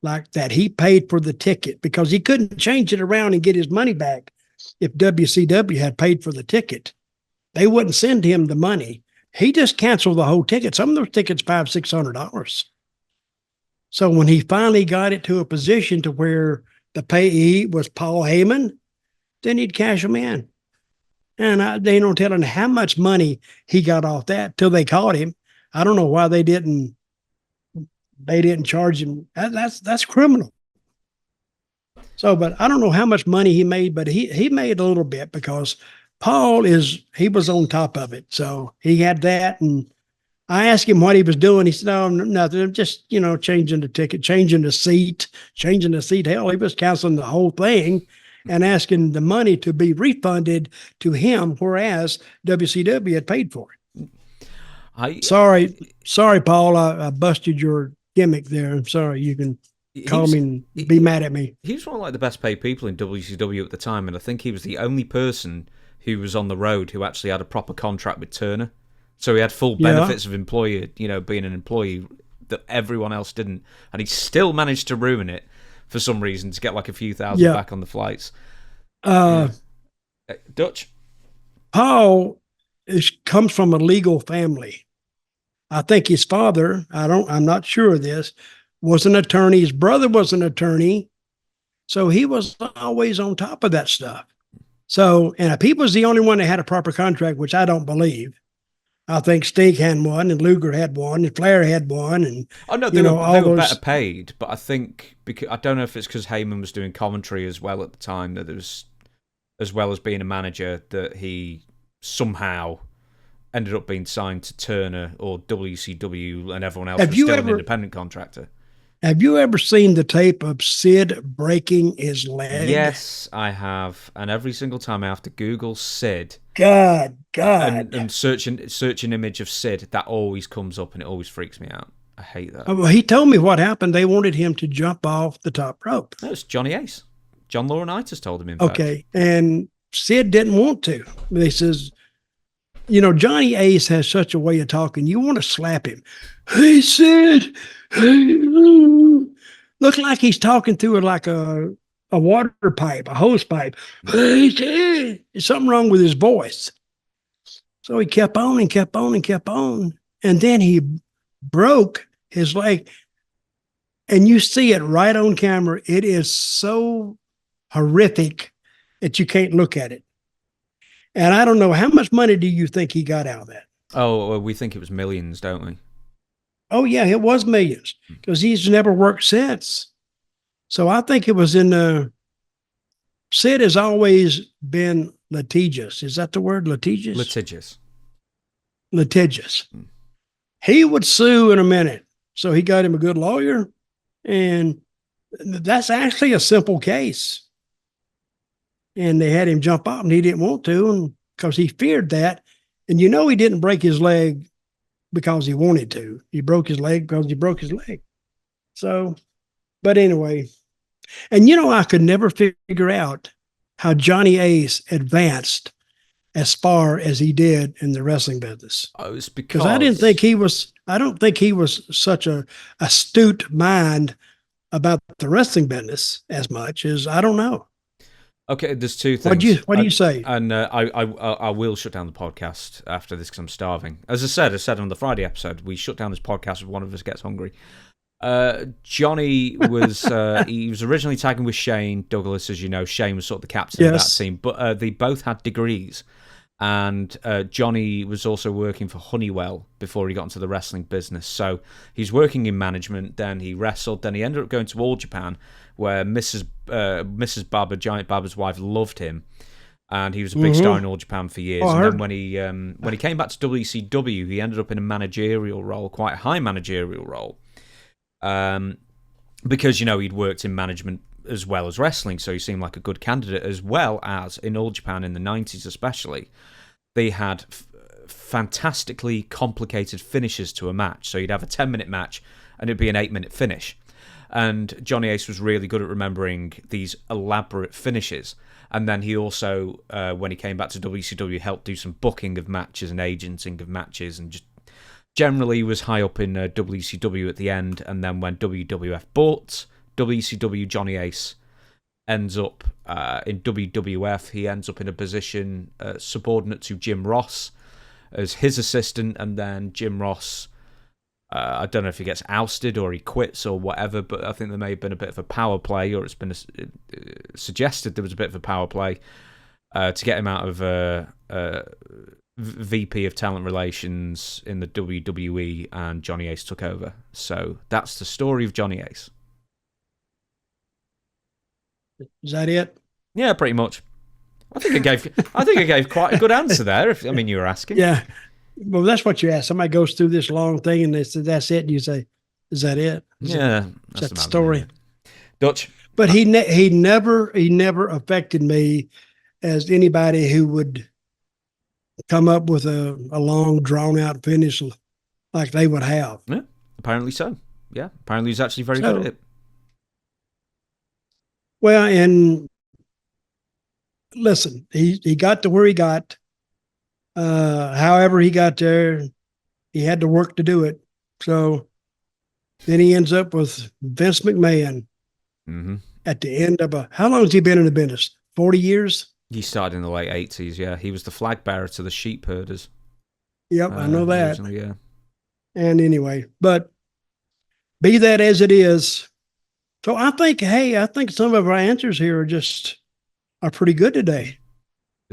Speaker 2: like that he paid for the ticket, because he couldn't change it around and get his money back. If WCW had paid for the ticket, they wouldn't send him the money. He just canceled the whole ticket. Some of those tickets, $500-$600. So when he finally got it to a position to where the payee was Paul Heyman, then he'd cash them in. And they don't tell him how much money he got off that till they caught him. I don't know why they didn't charge him. That's criminal. So, but I don't know how much money he made, but he made a little bit, because he was on top of it. So he had that. And I asked him what he was doing. He said, "No, nothing. I'm just, changing the ticket, changing the seat. Hell, he was canceling the whole thing and asking the money to be refunded to him, whereas WCW had paid for it." Sorry, Paul. I busted your gimmick there. I'm sorry. You can call me and be mad at me.
Speaker 1: He was one of like the best paid people in WCW at the time, and I think he was the only person who was on the road who actually had a proper contract with Turner. So he had full benefits of employee, being an employee that everyone else didn't. And he still managed to ruin it for some reason to get like a few thousand back on the flights. Dutch?
Speaker 2: Paul comes from a legal family. I think his father, I'm not sure of this, was an attorney. His brother was an attorney. So he was always on top of that stuff. So, and if he was the only one that had a proper contract, which I don't believe, I think Sting had one, and Luger had one, and Flair had one, and
Speaker 1: Oh no, they were better paid, but I think because I don't know if it's because Heyman was doing commentary as well at the time that there was, as well as being a manager, that he somehow ended up being signed to Turner or WCW, and everyone else was still an independent contractor.
Speaker 2: Have you ever seen the tape of Sid breaking his leg?
Speaker 1: Yes, I have, and every single time I have to Google Sid,
Speaker 2: God,
Speaker 1: and search an image of Sid, that always comes up, and it always freaks me out. I hate that.
Speaker 2: Well, he told me what happened. They wanted him to jump off the top rope.
Speaker 1: That was Johnny Ace. John Laurinaitis told him.
Speaker 2: Okay, and Sid didn't want to. He says, you know, Johnny Ace has such a way of talking. You want to slap him. Hey, Sid. Hey, look like he's talking through like a water pipe, a hose pipe. Hey, Sid. There's something wrong with his voice. So he kept on and kept on and kept on. And then he broke his leg. And you see it right on camera. It is so horrific that you can't look at it. And I don't know, how much money do you think he got out of that?
Speaker 1: Oh, well, we think it was millions, don't we?
Speaker 2: Oh, yeah, it was millions because he's never worked since. So I think it was in Sid has always been litigious. Is that the word, litigious? Litigious. He would sue in a minute. So he got him a good lawyer. And that's actually a simple case. And they had him jump off, and he didn't want to, and because he feared that. And you know, he didn't break his leg because he wanted to. He broke his leg because he broke his leg. So, but anyway, and you know, I could never figure out how Johnny Ace advanced as far as he did in the wrestling business.
Speaker 1: Oh, it's because
Speaker 2: I don't think he was such a astute mind about the wrestling business as much as, I don't know.
Speaker 1: Okay, there's two things.
Speaker 2: What do you say?
Speaker 1: And I will shut down the podcast after this because I'm starving. As I said on the Friday episode, we shut down this podcast if one of us gets hungry. Johnny was he was originally tagging with Shane Douglas, as you know. Shane was sort of the captain of that team, but they both had degrees. And Johnny was also working for Honeywell before he got into the wrestling business. So he's working in management, then he wrestled, then he ended up going to All Japan, where Mrs. Baba, Giant Baba's wife, loved him. And he was a big star in All Japan for years. And then when he came back to WCW, he ended up in a managerial role, quite a high managerial role. Because, you know, he'd worked in management as well as wrestling, so he seemed like a good candidate, as well as in All Japan in the 90s especially. They had fantastically complicated finishes to a match. So you'd have a 10-minute match and it'd be an 8-minute finish. And Johnny Ace was really good at remembering these elaborate finishes. And then he also, when he came back to WCW, helped do some booking of matches and agenting of matches, and just generally was high up in WCW at the end. And then when WWF bought WCW, Johnny Ace ends up in WWF. He ends up in a position subordinate to Jim Ross as his assistant, and then Jim Ross, I don't know if he gets ousted or he quits or whatever, but I think there may have been a bit of a power play, or it's been suggested there was a bit of a power play to get him out of VP of Talent Relations in the WWE, and Johnny Ace took over. So that's the story of Johnny Ace.
Speaker 2: Is that it?
Speaker 1: Yeah, pretty much. I think I gave quite a good answer there. I mean, you were asking.
Speaker 2: Yeah. Well, that's what you ask. Somebody goes through this long thing and they say, that's it. And you say, is that it? Is that the story?
Speaker 1: Dutch.
Speaker 2: But he never affected me as anybody who would come up with a long, drawn out finish like they would have.
Speaker 1: Yeah, apparently so. Yeah, apparently he's actually very good at it.
Speaker 2: Well, and listen, he got to where he got. However he got there, he had to work to do it. So then he ends up with Vince McMahon at the end of how long has he been in the business? 40 years?
Speaker 1: He started in the late 80s, yeah. He was the flag bearer to the sheep herders.
Speaker 2: Yep, I know that.
Speaker 1: Yeah.
Speaker 2: And anyway, but be that as it is. So I think some of our answers here are pretty good today.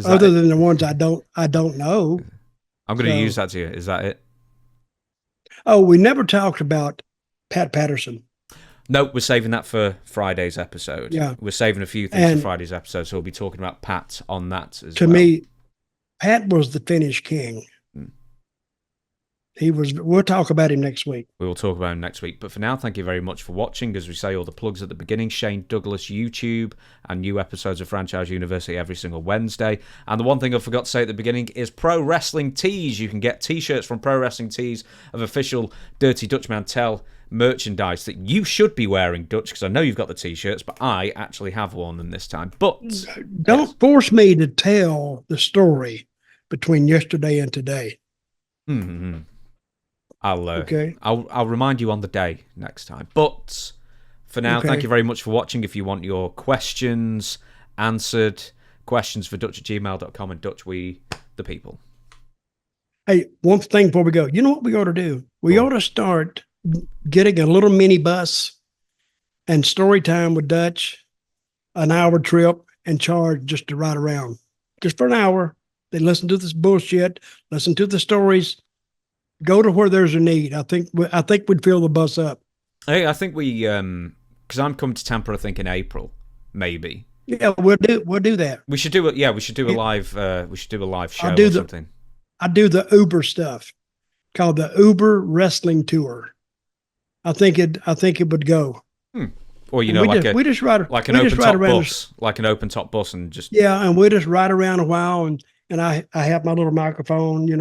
Speaker 2: Other than the ones I don't know.
Speaker 1: I'm going to use that to you. Is that it?
Speaker 2: Oh, we never talked about Pat Patterson.
Speaker 1: No, we're saving that for Friday's episode.
Speaker 2: Yeah.
Speaker 1: We're saving a few things for Friday's episode, so we'll be talking about Pat on that as well.
Speaker 2: To me, Pat was the finish king. We'll talk about him next week.
Speaker 1: We will talk about him next week. But for now, thank you very much for watching. As we say, all the plugs at the beginning, Shane Douglas YouTube and new episodes of Franchise University every single Wednesday. And the one thing I forgot to say at the beginning is Pro Wrestling Tees. You can get t-shirts from Pro Wrestling Tees of official Dirty Dutch Mantell merchandise that you should be wearing, Dutch, because I know you've got the t-shirts, but I actually have worn them this time. But
Speaker 2: don't force me to tell the story between yesterday and today.
Speaker 1: Mm-hmm. I'll remind you on the day next time. But for now, thank you very much for watching. If you want your questions answered, questionsfordutch@gmail.com, and Dutch, we the people.
Speaker 2: Hey, one thing before we go. You know what we ought to do? We ought to start getting a little mini bus and story time with Dutch, an hour trip, and charge just to ride around. Just for an hour. They listen to this bullshit, listen to the stories. Go to where there's a need. I think we'd fill the bus up.
Speaker 1: Hey, I think we, because I'm coming to Tampa, I think in April, maybe.
Speaker 2: Yeah, we'll do that.
Speaker 1: We should do it. Yeah, we should do a live. We should do a live show or something.
Speaker 2: I do the Uber stuff, called the Uber Wrestling Tour. I think it would go.
Speaker 1: Or an open top bus, and just
Speaker 2: and we just ride around a while, and I have my little microphone,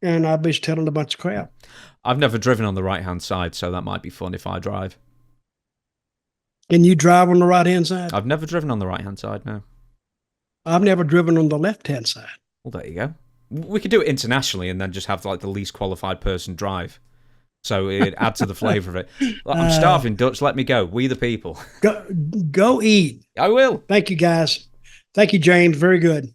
Speaker 2: and I'll be telling a bunch of crap.
Speaker 1: I've never driven on the right-hand side, so that might be fun if I drive.
Speaker 2: Can you drive on the right-hand side?
Speaker 1: I've never driven on the right-hand side, no.
Speaker 2: I've never driven on the left-hand side.
Speaker 1: Well, there you go. We could do it internationally and then just have like the least qualified person drive. So it'd add to the flavour of it. I'm starving, Dutch. Let me go. We the people.
Speaker 2: Go eat.
Speaker 1: I will.
Speaker 2: Thank you, guys. Thank you, James. Very good.